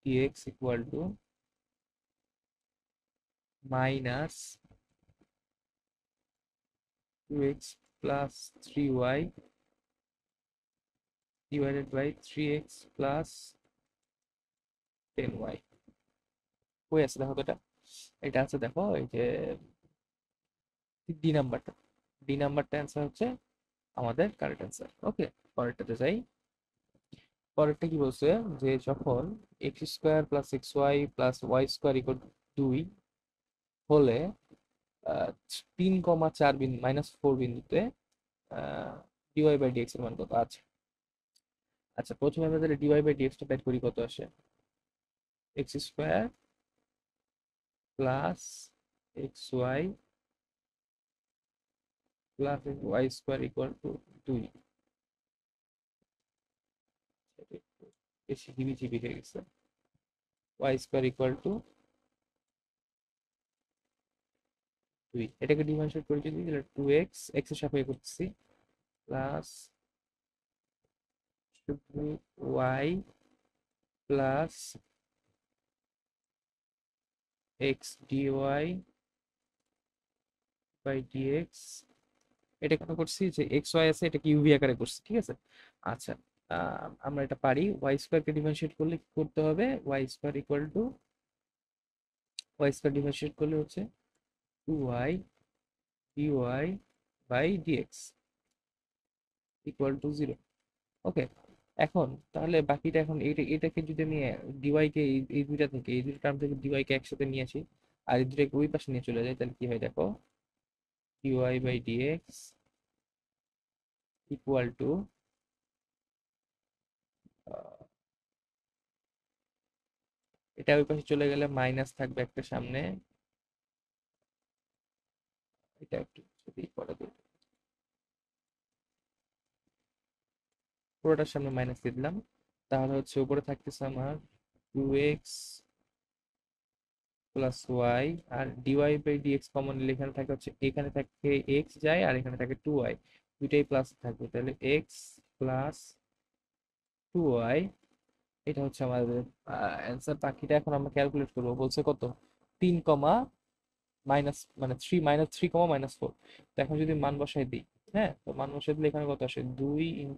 dx equal to minus 2x plus 3y divided by 3x plus 10y। কই আছে দেখো তো, এটা এটা আছে দেখো, এই যে ডি নাম্বারটা, ডি নাম্বারটা অ্যান্সার হচ্ছে আমাদের কারেক্ট অ্যান্সার। ওকে, পরেরটাতে যাই। পরেরটা কি বলছে, যে যখন x² plus xy plus y² equal 2 হলে 3,4 বিন্দু -4 বিন্দুতে ডিওয়াই বাই ডিএক্স এর মান কত আছে? আচ্ছা, প্রথমে আমরা তাহলে ডিওয়াই বাই ডিএক্স টা বের করি, কত আসে, x² plus xy plus y² equal to 2। বেশি হিবিজিবি হয়ে গেছে, y² ইকুয়াল টু 2। এটাকে ডিফারেন্সিয়েট করে যদি, তাহলে 2x, এক্স এর সাপেক্ষে করতেছি, plus y plus x dy by dx. এটা কেন করছি, যে এক্স ওয়াই আছে, এটাকে ইউভি আকারে করছি, ঠিক আছে। আচ্ছা, আমরা এটা পারি, y² কে ডিফারেন্সিয়েট করলে কি করতে হবে, y² equal to, y² differentiate করলে হচ্ছে 2y dy by dx equal to 0। Okay, এখন তাহলে বাকিটা, এখন এটাকে যদি আমি ডিওয়াই কে এই দুইটা থেকে, এই দুইটা টার্ম থেকে ডিওয়াই কে একসাথে নিয়ে আসি, আর এই দুটাকে ওই পাশে নিয়ে চলে যায়, তাহলে কি হয় দেখো, dy by dx equal to, এটা ওই পাশে চলে গেলে মাইনাস থাকবে একটা সামনে, এটা একটু যদি পরে দিই, পুরোটার সামনে মাইনাস দিয়ে দিলাম, তাহলে হচ্ছে উপরে থাকতেছে আমার 2x প্লাস ওয়াই, আর ডিওয়াই বাই ডিএক্স কমন নিলে এখানে থাকে হচ্ছে, এখানে থাকে এক্স যায় আর এখানে থাকে 2y, দুইটাই প্লাস থাকবে, তাহলে এক্স প্লাস 2y। এটা হচ্ছে আমাদের অ্যান্সার। বাকিটা এখন আমরা ক্যালকুলেট করবো, বলছে কত, 3 কমা মাইনাস মানে 3 -3, -4। তো এখন যদি মান বসাই দিই, হ্যাঁ, তো মান বসাই দিলে এখানে কত আসে, 2 ×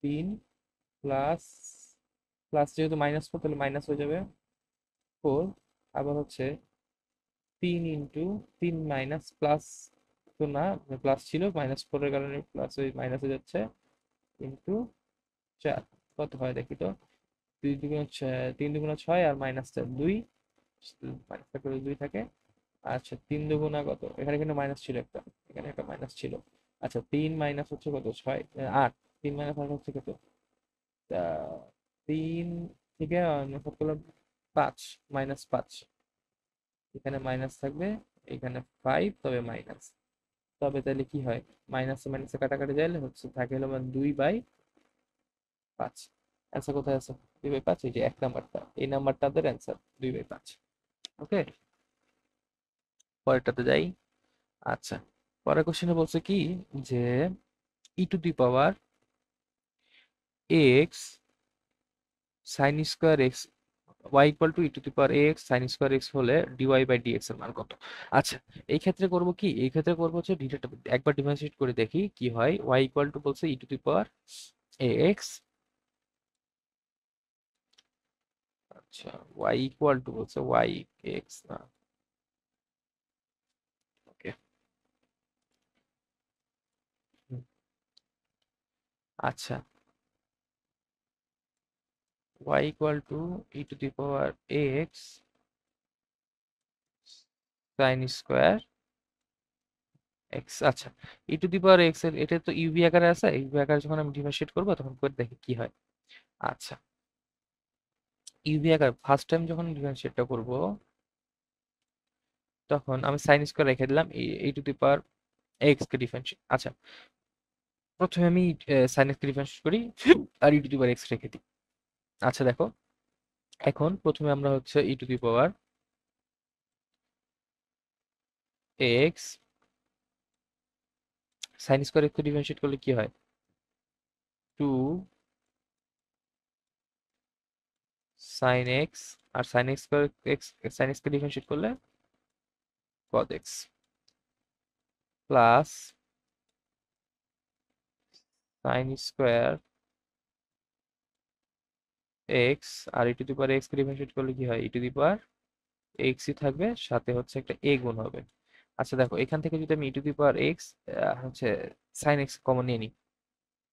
3 প্লাস, প্লাস যেহেতু -4 তাহলে মাইনাস হয়ে যাবে 4, আবার হচ্ছে 3 × 3 মাইনাস প্লাস, তো না, প্লাস ছিল, -4 এর কারণে প্লাস ওই মাইনাস হয়ে যাচ্ছে, ইন্টু 4। কত হয় দেখি তো, 3 × 2 = 6 আর -4 2, মাইনাস থাকলে 2 থাকে। আচ্ছা, 3 × 2 = কত, এখানে কিন্তু মাইনাস ছিল একটা, এখানে একটা মাইনাস ছিল। আচ্ছা, 3 মাইনাস হচ্ছে কত, 6 8, 3 মাইনাস 8 হচ্ছে কত, 3 থেকে সব করলাম 5, -5, এখানে মাইনাস থাকবে, এখানে 5, তবে মাইনাস, তবে তাহলে কি হয়, মাইনাসে মাইনাসে কাটাকাটি যাইলে হচ্ছে থাকে হলো 2/5। অ্যান্সার কোথায় আছে, 2/5, এই যে 1 নাম্বারটা, এই নাম্বারটাদের অ্যান্সার 2/5। ওকে। পরেরটাতে যাই। আচ্ছা, পরের কোশ্চেনে বলছে কি যে e to the power x sine square x y equal to e to the power x sine square x হলে ডিওয়াই বাই ডিএক্স এর মান কত? আচ্ছা, এই ক্ষেত্রে করব কি, এই ক্ষেত্রে করবো হচ্ছে ডিটাটা একবার ডিফারেন্সিয়েট করে দেখি কি হয়। ওয়াই ইকুয়াল টু বলছে ই টু দি পাওয়ার এক্স, আচ্ছা ওয়াই ইকুয়াল টু বলছে ওয়াই এক্স না, ওকে। আচ্ছা, y equal to e to the power x sin square x। আচ্ছা, e to the power x এর এটা তো ইউভি আকারে আছে, ইউভি আকারে যখন আমি ডিফারেন্সিয়েট করবো তখন করে দেখি কি হয়। আচ্ছা, ইউভি আকার ফার্স্ট টাইম যখন ডিফারেন্সিয়েটটা করব তখন আমি সাইন স্কোয়ার রেখে দিলাম, e to the power x কে ডিফারেন্সিয়েট। আচ্ছা, প্রথমে আমি সাইন এক্স কে ডিফারেন্সিয়েট করি আর e to the power x রেখে দিই। আচ্ছা দেখো, এখন প্রথমে আমরা হচ্ছে e to the power x sine square x কে ডিফারেন্সিয়েট করলে কি হয়, 2 সাইন এক্স, আর sine x x sine x কে ডিফারেন্সিয়েট করলে cos x plus sine square x, আর e to the power x কে ডিফারেন্সিয়েট করলে কি হয়, ই টু দি পাওয়ার এক্সই থাকবে, সাথে হচ্ছে একটা এ গুণ হবে। আচ্ছা দেখো, এখান থেকে যদি আমি e to the power x হচ্ছে সাইন এক্স কমন নিয়ে নিই,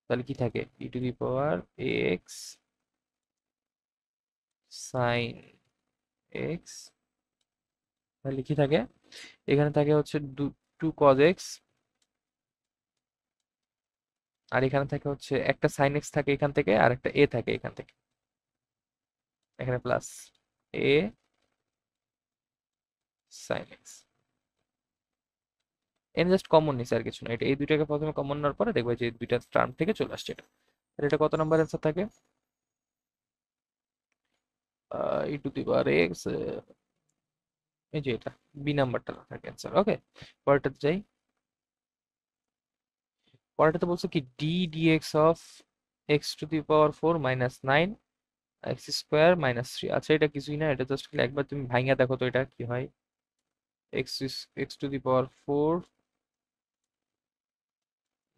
তাহলে কি থাকে, e to the power x sine x, তাহলে কি থাকে, এখানে থাকে হচ্ছে টু কজ এক্স, আর এখানে থাকে হচ্ছে একটা সাইন এক্স থাকে এখান থেকে, আর একটা এ থাকে এখান থেকে, এখানে প্লাস এ সাইন এক্স। এখানে জাস্ট কমন নিছে আর কিছু না, এটা এই দুইটাকে প্রথমে কমন নেওয়ার পরে দেখবে যে দুইটা টার্ম থেকে চলে আসছে এটা। তাহলে এটা কত নাম্বার অ্যান্সার থাকে, e to the power x, এই যে এটা বি নাম্বারটা থাকে অ্যান্সার। ওকে, পরেরটাতে যাই। পরেরটাতে বলছে কি d dx of x to the power 4 minus 9 x square minus 3। আচ্ছা, এটা কিছুই না, এটা জাস্ট একবার তুমি ভাঙিয়া দেখো তো এটা কি হয়, x x to the power 4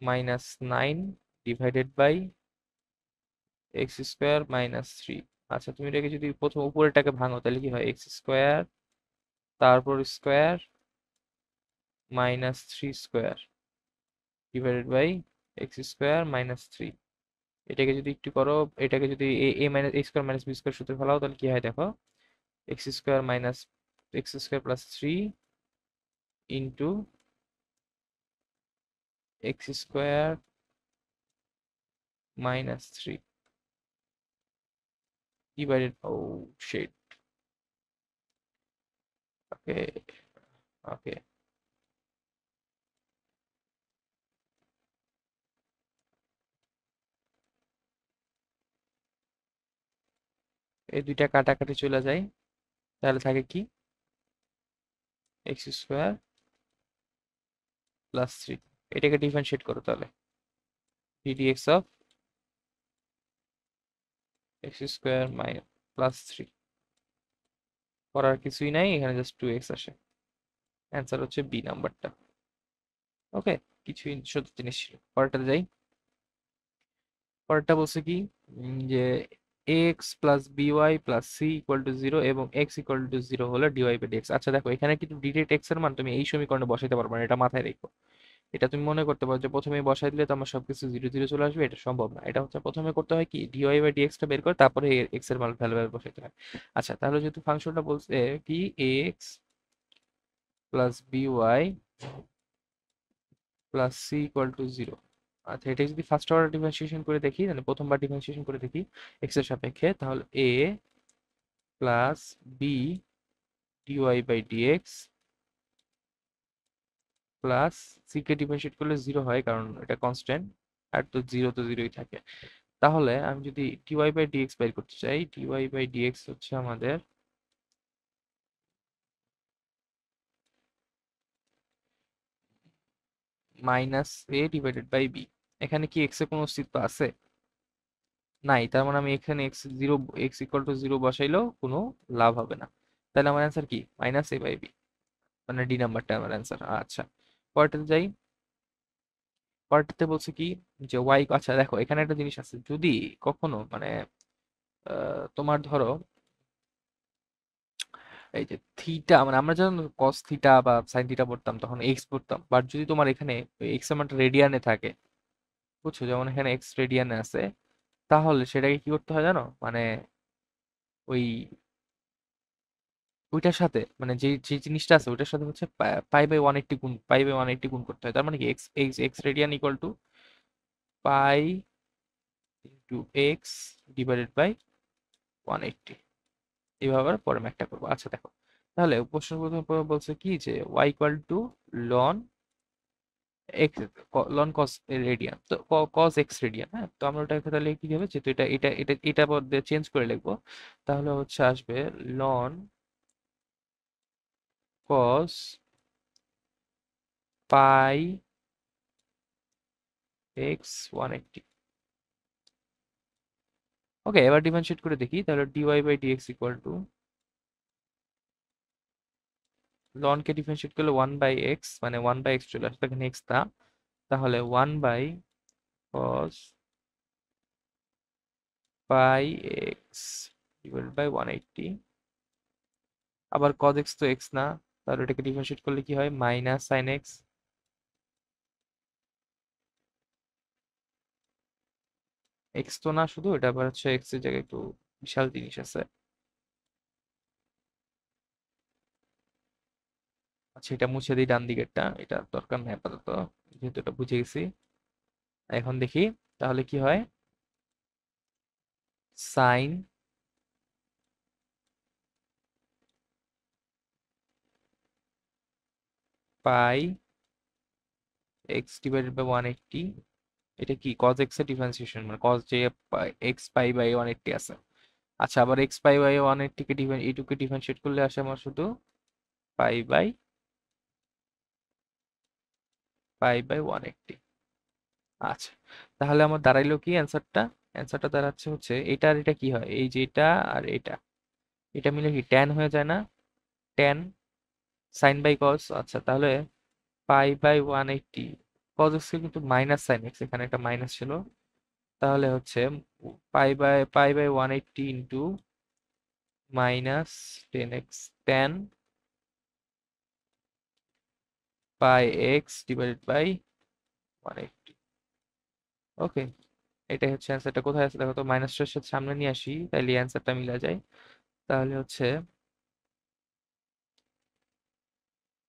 minus 9 divided by x square minus 3। আচ্ছা, তুমি এটাকে যদি প্রথম উপরেরটাকে ভাঙো তাহলে কি হয়, এক্স স্কোয়ার তারপর square minus 3 square divided by x square minus 3। এটাকে যদি একটু করো, এটাকে যদি a a minus x square minus b square সূত্রে ফেলাও তাহলে কি হয় দেখো, x square minus x square plus 3 into x square minus 3 divided, oh shit, okay okay. এই দুইটা কাটাকাটি চলে যায়, তাহলে থাকে কি, এক্স স্কোয়ার প্লাস 3। এটাকে ডিফারেন্সিয়েট করো তাহলে, ddx of x square minus plus 3, করার কিছুই নাই, এখানে জাস্ট 2x আসে, অ্যান্সার হচ্ছে বি নাম্বারটা। ওকে, কিছুই সত্যি জিনিস ছিল। পরেরটাতে যাই। পরেরটা বলছে কি যে x plus by plus c equal to zero এবং এক্স ইকুয়াল টু জিরো হলে ডিওয়াই বাই ডিএক্স। আচ্ছা দেখো, এখানে কিন্তু ডিরেক্ট এক্স এর মান তুমি এই সমীকরণে বসাইতে পারবে না, এটা মাথায় রেখো। এটা তুমি মনে করতে পারো যে প্রথমে বসাই দিলে তো আমার সবকিছু জিরো জিরো চলে আসবে, এটা সম্ভব না। এটা হচ্ছে প্রথমে করতে হয় কি, ডিওয়াই বাই ডিএক্স টা বের করে তারপরে এক্স এর মান ভ্যালু বসাইতে হয়। আচ্ছা, তাহলে যেহেতু ফাংশনটা বলছে কি x plus by plus c equal to zero. আচ্ছা, এটা যদি ফার্স্ট অর্ডার ডিফারেন্সিয়েশন করে দেখি, মানে প্রথমবার ডিফারেন্সিয়েশন করে দেখি এক্স এর সাপেক্ষে, তাহলে a plus b dy by dx plus c কে ডিফারেন্সিয়েট করলে জিরো হয় কারণ এটা কনস্ট্যান্ট, আর তো জিরোই থাকে। তাহলে আমি যদি ডিওয়াই বাই ডিএক্স বের করতে চাই, ডিওয়াই বাই ডিএক্স হচ্ছে আমাদের minus a divided by b. এখানে কি এক্স এর কোনো অস্তিত্ব আছে? নাই। তার মানে আমি এখানে এক্স ইকুয়াল টু জিরো বসাইলেও কোনো লাভ হবে না। তাহলে আমার অ্যান্সার কি? মাইনাস এ বাই বি, মানে ডি নাম্বারটা আমার অ্যান্সার। আচ্ছা, পরেরটাতে যাই। পরেরটাতে বলছে কি যে ওয়াই, আচ্ছা দেখো এখানে একটা জিনিস আছে, যদি কখনো মানে তোমার ধরো এই যে থিটা, মানে আমরা যখন কস থিটা বা সাইন থিটা পড়তাম তখন এক্স পড়তাম, বাট যদি তোমার এখানে এক্স এর মানটা রেডিয়ানে থাকে, বুঝছো, যেমন এখানে এক্স রেডিয়ানে আছে, তাহলে সেটাকে কি করতে হয় জানো, মানে ওই ওইটার সাথে, মানে যে যে জিনিসটা আছে ওইটার সাথে হচ্ছে পাই বাই 180 গুণ, পাই বাই 180 গুণ করতে হয়। তার মানে কি x x x radian equal to pi into x divided by 180। এইভাবে আবার পরে ম্যাথটা করবো। আচ্ছা দেখো, তাহলে প্রশ্ন প্রথমে বলছে কি যে y equal to ln x, ln cos radian, তো কস এক্স রেডিয়ান। হ্যাঁ, তো আমরা ওটা তাহলে কি হবে, যেহেতু এটা বদলে চেঞ্জ করে লিখবো, তাহলে হচ্ছে আসবে লন কস পাই এক্স 180। ওকে, এবার ডিফারেন্সিয়েট করে দেখি, তাহলে dy by dx equal to, ln কে ডিফারেন্সিয়েট করলে 1/x, মানে 1/x চলে আসবে, এখানে এক্স তা, তাহলে 1/cos pi x divided by 180। আবার cos x তো x না, তাহলে এটাকে ডিফারেন্সিয়েট করলে কি হয়, মাইনাস সাইন এক্স। এক্স তো না শুধু, এটা আবার হচ্ছে এক্স এর জায়গায় একটু বিশাল জিনিস আছে। আচ্ছা, এটা মুছে দিই ডান দিকেরটা, এটা দরকার নেই আপাতত, যেহেতু এটা বুঝে গেছি। এখন দেখি তাহলে কি হয়, sine pi x divided by 180, এটা কি cos x এর ডিফারেন্সিয়েশন, মানে cos যে এক্স পাই বাই 180 আছে। আচ্ছা, আবার এক্স পাই বাই 180 কে এইটুকে ডিফারেন্সিয়েট করলে আসে আমার শুধু পাই বাই 180। আচ্ছা, তাহলে আমার দাঁড়াইলো কি অ্যান্সারটা, অ্যান্সারটা দাঁড়াচ্ছে হচ্ছে এটা আর এটা কি হয়, এই যে এটা আর এটা, এটা মিলে কি ট্যান হয়ে যায় না, ট্যান সাইন বাই কস। আচ্ছা, তাহলে পাই বাই 180, কস এক্স কিন্তু মাইনাস সাইন এক্স, এখানে একটা মাইনাস ছিল, তাহলে হচ্ছে pi by 180 into minus 10x, tan pi x divided by 180। Okay, এটাই হচ্ছে অ্যান্সারটা। কোথায় আছে দেখো তো, মাইনাসটার সাথে সামনে নিয়ে আসি, তাইলে অ্যান্সারটা মিলা যায়। তাহলে হচ্ছে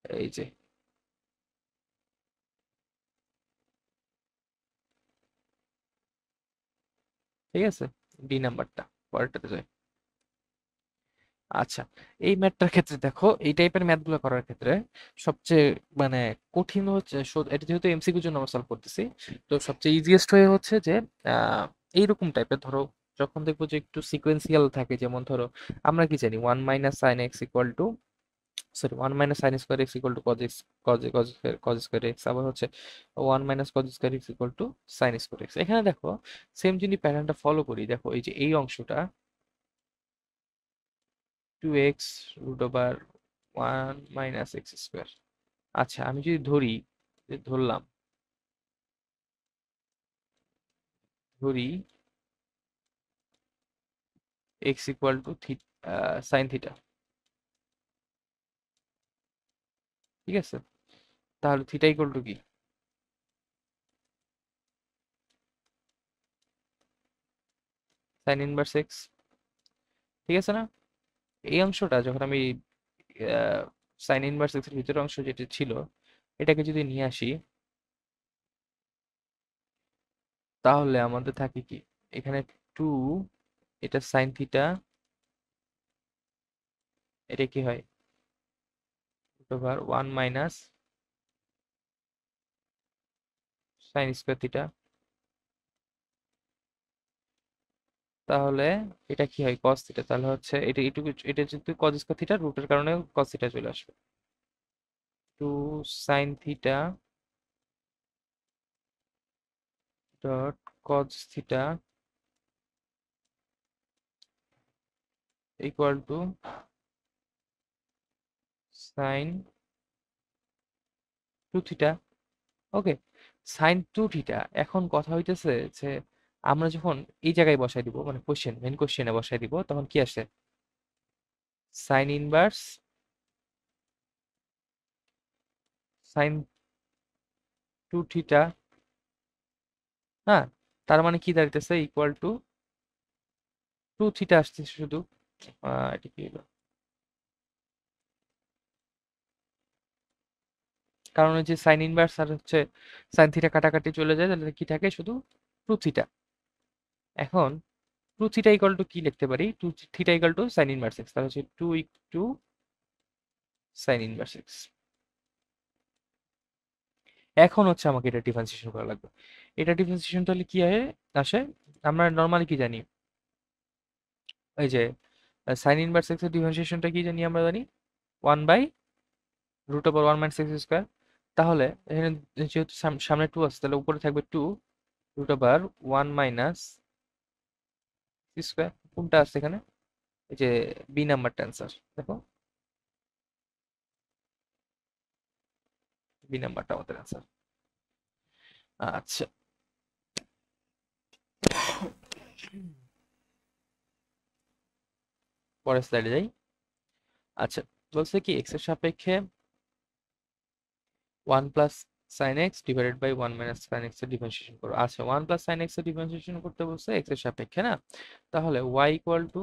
এই যে, ঠিক আছে, ডি নাম্বারটা। পরেরটাতে যাই। আচ্ছা, এই ম্যাথটার ক্ষেত্রে দেখো, এই টাইপের ম্যাথগুলো করার ক্ষেত্রে সবচেয়ে মানে কঠিন হচ্ছে, এটা যেহেতু এমসিকিউর জন্য আমরা সলভ করতেছি, তো সবচেয়ে ইজিয়েস্ট হয়ে হচ্ছে যে আহ, এইরকম টাইপের ধরো, যখন দেখবো যে একটু সিকোয়েন্সিয়াল থাকে, যেমন ধরো আমরা কি জানি, 1 - sin x equal to, sorry, 1 - sin² equal to cos square x, আবার হচ্ছে 1 - cos² ইকুয়াল টু sin²x। এখানে দেখো সেম যদি প্যাটার্নটা ফলো করি, দেখো এই যে এই অংশটা 2x√1 - x²। আচ্ছা, আমি যদি ধরি, ধরলাম, ধরি x equal to sine theta, ঠিক আছে, তাহলে থিটা ইকুয়াল টু কি, sin−1x, ঠিক আছে না? এই অংশটা যখন আমি sin−1x এর ভিতরের অংশ যেটা ছিল, এটাকে যদি নিয়ে আসি, তাহলে আমাদের থাকে কি, এখানে 2, এটা সাইন থিটা, এটা কি হয়, √1 মাইনাস sin² থিটা, তাহলে এটা কি হয়, cos থিটা, তাহলে হচ্ছে এটা এইটুকু, এটা যেহেতু cos² থিটা, রুটের কারণে cos থিটা চলে আসবে, 2 sin theta dot cos theta equal to sine two theta. Okay, sine two theta. এখন কথা হইতেছে যে আমরা যখন এই জায়গায় বসাই দিব, মানে মেন কোশ্চেনে বসাই দিব, তখন কি আসে? Sine inverse sine two theta. হ্যাঁ, তার মানে কি দাঁড়াইতেছে? ইকুয়াল টু টু থিটা আসতেছে শুধু। এটা কি হলো? কারণ ওই যে সাইন ইনভার্স আর হচ্ছে সাইন থিটা কাটাকাটি চলে যায়, তাহলে কি থাকে? শুধু টু থিটা। এখন টু থিটা ইকুয়াল টু কি লিখতে পারি? Two theta equal to sine inverse x, তাহলে হচ্ছে টু সাইন ইনভার্স এক্স। এখন হচ্ছে আমাকে এটা ডিফারেন্সিয়েশন করা লাগবে। এটা ডিফারেন্সিয়েশন তাহলে কি হয় আসে? আমরা নর্মালি কি জানি? এই যে সাইন ইনভার্স এক্স এর ডিফারেন্সিয়েশনটা কি জানি? আমরা জানি 1/√1 - x²। তাহলে এখানে যেহেতু সামনে 2 আছে, তাহলে উপরে থাকবে 2√1 - x²। কোনটা আছে এখানে? এই যে বি নাম্বারটা অ্যান্সার দেখো, বি নাম্বারটা আমাদের অ্যান্সার। আচ্ছা, পরের স্লাইডে যাই। আচ্ছা, বলছে কি এক্স এর সাপেক্ষে 1 + sin x/1 - sin x এর ডিফারেন্সিয়েশন করো। আচ্ছা, 1 + sin x এর ডিফারেন্সিয়েশন করতে বলছে এক্স এর সাপেক্ষে, না? তাহলে y ইকুয়াল টু,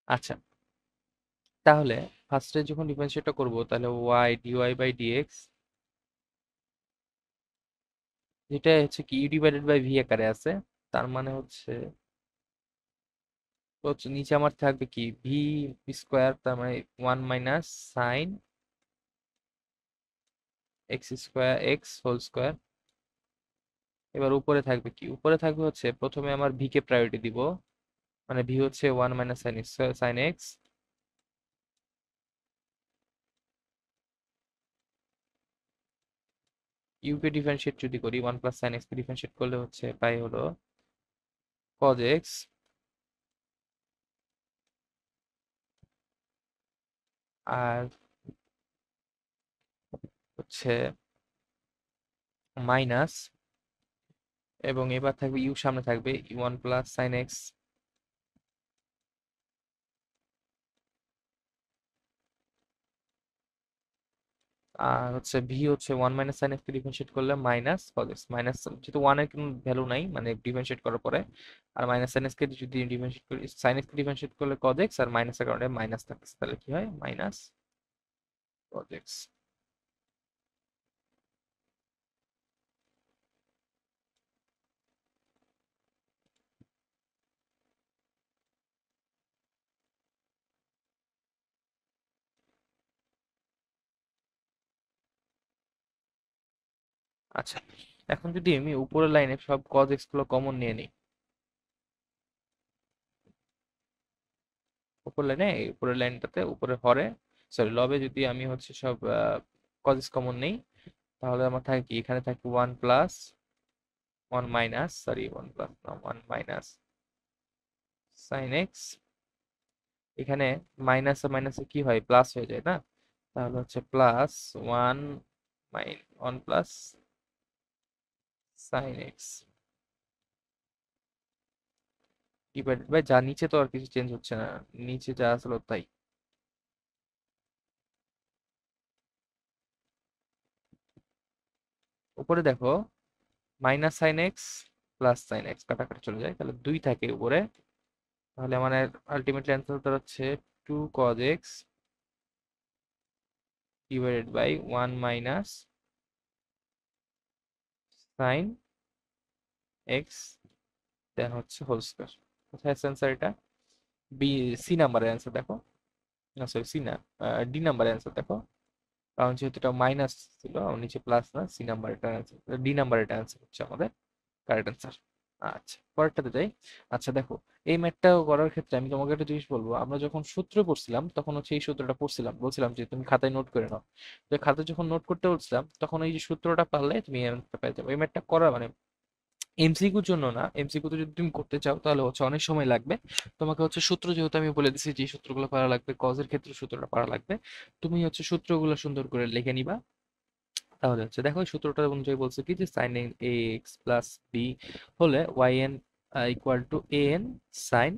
আচ্ছা তাহলে ফার্স্টে যখন ডিফারেন্সিয়েটটা করব, তাহলে y dy/dx, যেটা হচ্ছে কি u/v আকারে আছে, তার মানে হচ্ছে নিচে আমার থাকবে কি ভি স্কোয়ার, তার মানে 1 - sin x² x² এবার উপরে থাকবে কি? উপরে থাকবে হচ্ছে প্রথমে আমার ভি কে প্রায়োরিটি দিব, মানে ভি হচ্ছে 1 - sin x। ইউ কে ডিফারেন্সিয়েট যদি করি, 1 + sin x কে ডিফারেন্সিয়েট করলে হচ্ছে পাই হলো cos x, আর হচ্ছে মাইনাস, এবং এবার থাকবে ইউ, সামনে থাকবে 1 + sin x, আর হচ্ছে ভি হচ্ছে 1 - sin x কে ডিফারেন্সিয়েট করলে মাইনাস cos x। মাইনাস, যেহেতু ওয়ান এর কোনো ভ্যালু নাই মানে ডিফারেন্সিয়েট করার পরে, আর -sin x কে যদি ডিফারেন্সিয়েট করি, sin x কে ডিফারেন্সিয়েট করলে cos x, আর মাইনাসের কারণে মাইনাস থাকছে, তাহলে কি হয়? Minus cos x। আচ্ছা, এখন যদি আমি উপরের লাইনে সব cos x গুলো কমন নিয়ে নিই, উপরের লাইনটাতে, উপরে হরে, সরি লবে, যদি আমি হচ্ছে সব cos x কমন নেই, তাহলে আমার থাকে কি? এখানে থাকে 1 + 1 - sin x। এখানে মাইনাসে মাইনাসে কি হয়? প্লাস হয়ে যায়, না? তাহলে হচ্ছে plus one one plus sine x divided by, যা নিচে তো আর কিছু চেঞ্জ হচ্ছে না, নিচে যা আসলো তাই। উপরে দেখো -sin x + sin x কাটাকাটি চলে যায়, তাহলে 2 থাকে উপরে। তাহলে মানে আলটিমেটলি অ্যান্সার হচ্ছে 2 cos x divided by 1 - sin x then হচ্ছে হোল স্কয়ার। কোথায় আছে অ্যান্সার? এটা বি, সি নাম্বারের অ্যান্সার দেখো, না সরি সি না, ডি নাম্বারের অ্যান্সার দেখো। কারণ যেহেতু এটা মাইনাস ছিল, নিচে প্লাস না, সি নাম্বার এটা অ্যান্সার, ডি নাম্বার এটা অ্যান্সার হচ্ছে আমাদের। Correct answer. আচ্ছা, পরেরটাতে যাই। আচ্ছা দেখো, এই ম্যাথটা করার ক্ষেত্রে আমি তোমাকে একটা জিনিস বলবো। আমরা যখন সূত্র পড়ছিলাম তখন হচ্ছে এই সূত্রটা পড়ছিলাম, বলছিলাম যে তুমি খাতায় নোট করে নাও। তো খাতায় যখন নোট করতে বলছিলাম তখন এই যে সূত্রটা পারলে তুমি অ্যান্সারটা পেয়ে যাবে। এই ম্যাথটা করা মানে এমসিকিউর জন্য না, এমসিকিউ তো যদি তুমি করতে চাও তাহলে হচ্ছে অনেক সময় লাগবে। তোমাকে হচ্ছে সূত্র যেহেতু আমি বলে দিচ্ছি যে সূত্রগুলো পারা লাগবে, কজের ক্ষেত্রে সূত্রটা পারা লাগবে, তুমি হচ্ছে সূত্রগুলো সুন্দর করে লিখে নিবা। তাহলে হচ্ছে দেখো এই সূত্রটা অনুযায়ী বলছে কি যে sine a x plus b হলে y n equal to a n sine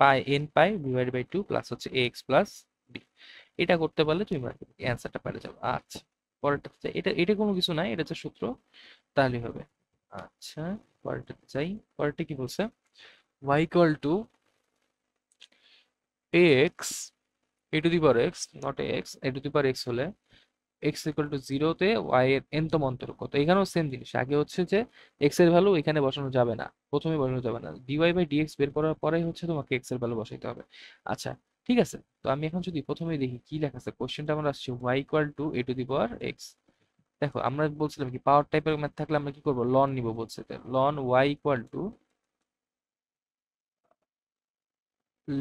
pi n pi divide by two plus হচ্ছে এ এক্স প্লাস বি। এটা করতে পারলে তুমি অ্যান্সারটা পেরে যাবে। আচ্ছা, পরেরটা হচ্ছে এটা, এটা কোনো কিছু নাই, এটা হচ্ছে সূত্র, তাহলেই হবে। আচ্ছা, পরেরটাতে যাই। পরেরটা কি বলছে, y equal two ax a two the power x not ax a two the power x হলে x ইকুয়াল টু জিরোতে y এর nতম অন্তর কত। এখানেও সেম জিনিস, আগে হচ্ছে যে x এর ভ্যালু এখানে বসানো যাবে না, প্রথমে বসানো যাবে না, dy বাই dx বের করার পরেই হচ্ছে তোমাকে x এর ভ্যালু বসাইতে হবে। আচ্ছা, ঠিক আছে। তো আমি এখন যদি প্রথমে দেখি কি লেখা আছে, কোশ্চেনটা আমার আসছে y equal two a two the power x। দেখো আমরা বলছিলাম কি পাওয়ার টাইপের ম্যাথ থাকলে আমরা কি করবো, লন নিব বলছে। Ln y equal to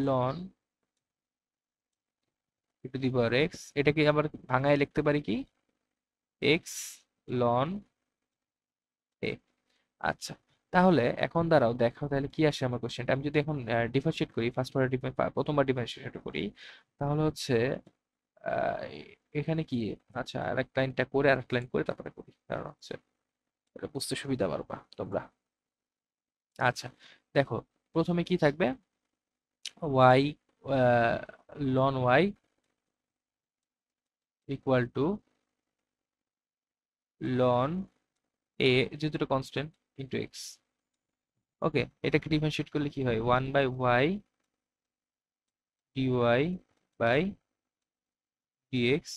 ln e to the power x, এটাকে আবার ভাঙায় লিখতে পারি কি এক্স লন এ। আচ্ছা, তাহলে এখন দাঁড়াও দেখো তাহলে কি আসে আমার কোশ্চেনটা। আমি যদি এখন ডিফারেন্সিয়েট করি, প্রথমবার ডিফারেন্সিয়েট করি, তাহলে হচ্ছে এখানে কি, আচ্ছা আরেক লাইনটা করে আরেক লাইন করে তারপরে করি, কারণ হচ্ছে এটা বুঝতে সুবিধা পারবা তোমরা। আচ্ছা দেখো, প্রথমে কি থাকবে, y ln y equal to ln a, যেহেতু এটা কনস্ট্যান্ট, ইন্টু এক্স। ওকে, এটাকে ডিফারেন্সিয়েট করলে কি হয়, one by y dy by dx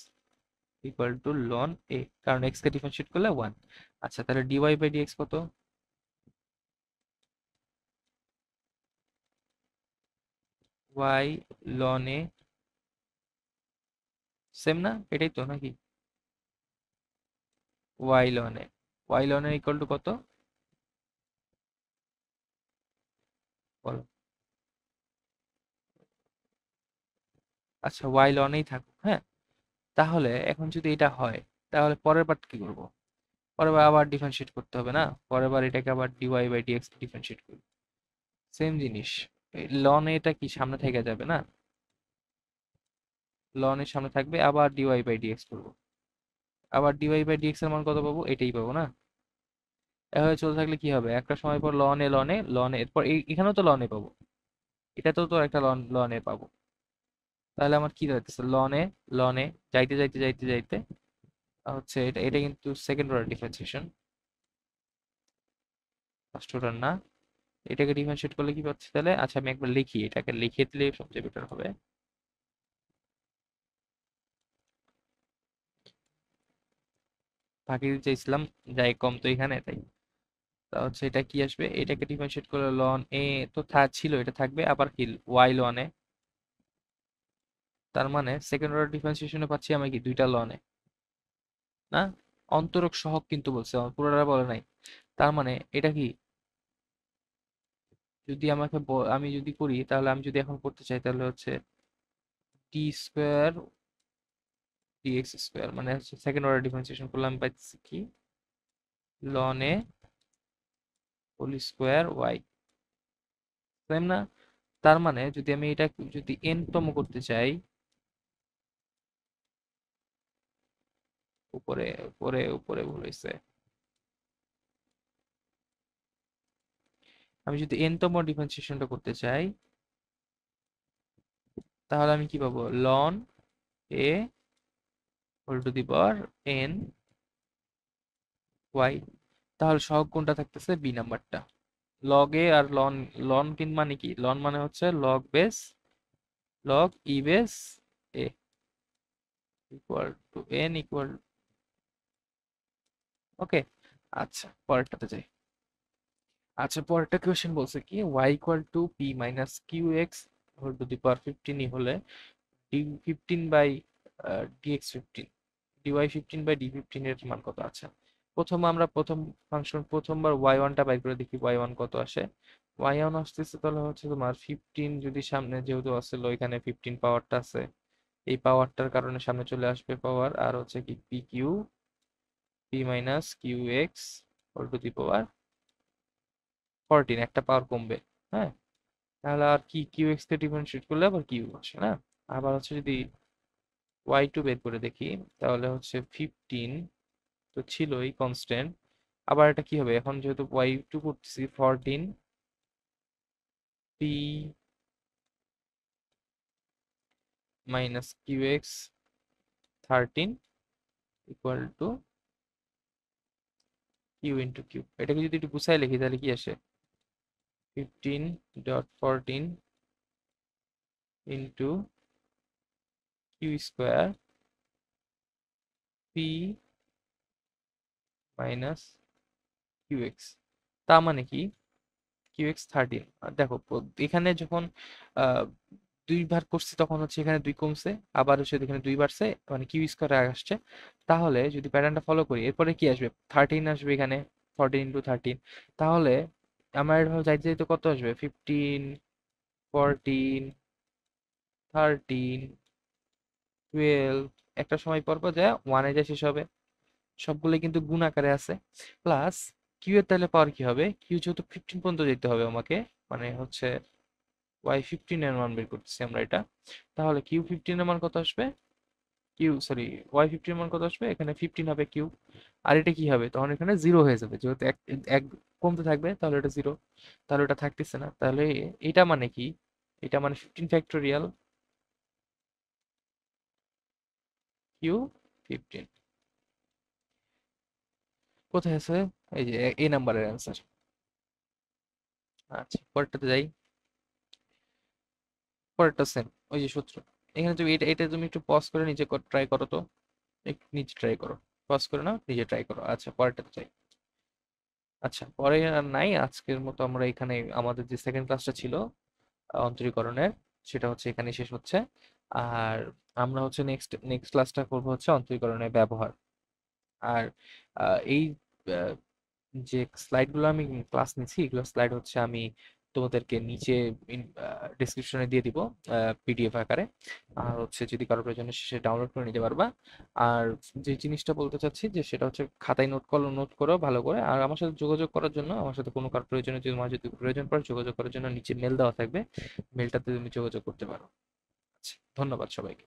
equal to ln a, কারণ এক্স কে ডিফারেন্সিয়েট করলে ওয়ান। আচ্ছা তাহলে ডিওয়াই বাই ডিএক্স কত, ওয়াই লন এ, সেম না, এটাই তো নাকি, y ln a, y ln a equal to কত বলো। আচ্ছা ওয়াই লন এই থাকুক, হ্যাঁ। তাহলে এখন যদি এটা হয়, তাহলে পরের বার কি করব, পরের বার আবার ডিফারেন্সিয়েট করতে হবে না, পরের বার এটাকে আবার ডিওয়াই বাই ডিএক্স ডিফারেন্সিয়েট করি, সেম জিনিস। লন এটা কি সামনে থেকে যাবে না, লন এর সামনে থাকবে, আবার ডিওয়াই বাই ডিএক্স করবো, আবার ডিওয়াই বাই ডিএক্স এর মান কত পাবো, এটাই পাবো না। এভাবে চলতে থাকলে কি হবে, একটা সময় পর লন এ এরপর এখানেও তো লন এ পাবো, এটাতেও তো একটা লন এ পাবো। তাহলে আমার কি দাঁড়াতেছে, লন এ যাইতে যাইতে যাইতে যাইতে হচ্ছে এটা, এটা কিন্তু second order differentiation, first order না। এটাকে ডিফারেন্সিয়েট করলে কি পাচ্ছি তাহলে, আচ্ছা আমি একবার লিখি, এটাকে লিখে দিলে সবচেয়ে বেটার হবে। ফাঁকি দিতে চাইছিলাম, যাই কম তো এখানে, তাই তা হচ্ছে এটা কি আসবে, এটাকে ডিফারেন্সিয়েট করলে লন এ তো ছিল, এটা থাকবে, আবার কি ওয়াই লন এ, তার মানে সেকেন্ড অর্ডার ডিফারেন্সিয়েশনে পাচ্ছি আমি কি দুইটা লনে, না অন্তরক সহগ কিন্তু বলছে, আমার পুরোটা বলে নাই। তার মানে এটা কি, যদি আমাকে আমি যদি করি, তাহলে আমি যদি এখন করতে চাই তাহলে হচ্ছে টি স্কোয়ার ডিএক্স স্কোয়ার, মানে হচ্ছে সেকেন্ড অর্ডার ডিফারেন্সিয়েশন করলে আমি পাচ্ছি কি loan a whole square Y, তাই না। তার মানে যদি আমি এটা যদি এন তম করতে চাই, উপরে উপরে উপরে বলেছে, আমি যদি এন তম ডিফারেন্সিয়েশনটা করতে চাই, তাহলে আমি কি পাবো, ln a whole to the power n y. তাহলে সহগ কোনটা থাকতেছে, বি নাম্বারটা, লগ এ আর লন, লন কিন মানে কি, লন মানে হচ্ছে log base, log e base a equal to n equal, okay. আচ্ছা পরেরটাতে যাই। আচ্ছা পরেরটা কোয়েশ্চেন বলছে কি y equal to p minus q x whole to the power 15 হলে d 15 by dx 15, dy 15 by D 15 এর মান কত আছে। প্রথম ফাংশন প্রথমবার y1টা বাইর করে দেখি y1 কত আসে। y1 আসতেছে তাহলে হচ্ছে তোমার 15, যদি সামনে যেহেতু আসলে ওইখানে 15 পাওয়ারটা আছে, এই পাওয়ারটার কারণে সামনে চলে আসবে পাওয়ার, আর হচ্ছে কি p q p minus q x whole to the power 14, একটা পাওয়ার কমবে। হ্যাঁ, তাহলে আর কি কিউ এক্স কে ডিফারেন্সিয়েট করলে আবার কিউ আসে না। আবার হচ্ছে যদি y2 বের করে দেখি, তাহলে হচ্ছে 15 তো ছিলই কনস্ট্যান্ট। আবার এটা কি হবে এখন, যেহেতু y2 করতেছি 14 p minus q x 13 equal to q into q. এটাকে যদি একটু গুছাই লিখি তাহলে কি আসে, 15.14 into q square p minus q x. তার মানে কি কিউ এক্স 13। দেখো এখানে যখন আহ, দুইবার করছি তখন হচ্ছে এখানে 2 কমছে, আবার হচ্ছে এখানে 2 বাড়ছে, মানে কিউ স্কোয়ার আসছে। তাহলে যদি প্যাটার্নটা ফলো করি এরপরে কি আসবে, 13 আসবে এখানে, 14 × 13। তাহলে আমার এভাবে যাইতে যাইতে কত আসবে, 15, 14, 13, 12, একটা সময় পর পর যায় ওয়ানে যায় শেষ হবে। সবগুলো কিন্তু গুণ আকারে আছে। প্লাস কিউ এর তাহলে পাওয়ার কি হবে, কিউ যেহেতু 15 পর্যন্ত যেতে হবে আমাকে, মানে হচ্ছে y15 এর মান বের করতেছি আমরা এটা। তাহলে কিউ 15 এর মান কত আসবে, y15 এর মান কত আসবে, এখানে 15 হবে কিউ। আর এটা কি হবে, তখন এখানে জিরো হয়ে যাবে, যেহেতু এক এক কমতে থাকবে তাহলে এটা জিরো। তাহলে এটা থাকতেছে না। তাহলে এটা মানে কি, এটা মানে 15 ফ্যাক্টোরিয়াল কিউ 15 কোথায় আছে, এই যে এই নাম্বারের অ্যান্সার। আচ্ছা পরেরটাতে যাই। পরেরটা সেম, ওই যে সূত্র। এখানে তুমি এটা এটা তুমি একটু পজ করে নিজে ট্রাই করো তো, একটু নিজে ট্রাই করো, পজ করে নাও, নিজে ট্রাই করো। আচ্ছা পরেরটাতে যাই। আচ্ছা পরে আর নাই, আজকের মতো আমরা এখানে আমাদের যে সেকেন্ড ক্লাসটা ছিল অন্তরীকরণের, সেটা হচ্ছে এখানে শেষ হচ্ছে। আর আমরা হচ্ছে নেক্সট নেক্সট ক্লাসটা করবো হচ্ছে অন্তরীকরণের ব্যবহার। আর এই যে স্লাইডগুলো আমি ক্লাস নিচ্ছি, এগুলো স্লাইড হচ্ছে আমি তোমাদেরকে নিচে ডিসক্রিপশনে দিয়ে দিব পিডিএফ আকারে। আর হচ্ছে যদি কারো প্রয়োজন হয় সে ডাউনলোড করে নিতে পারবা। আর যে জিনিসটা বলতে চাচ্ছি যে সেটা হচ্ছে খাতায় নোট করো ভালো করে। আর আমার সাথে যোগাযোগ করার জন্য, আমার সাথে কোনো কারো প্রয়োজনে যদি তোমার যদি প্রয়োজন পড়ে, যোগাযোগ করার জন্য নিচে মেল দেওয়া থাকবে, মেলটাতে তুমি যোগাযোগ করতে পারো। আচ্ছা, ধন্যবাদ সবাইকে।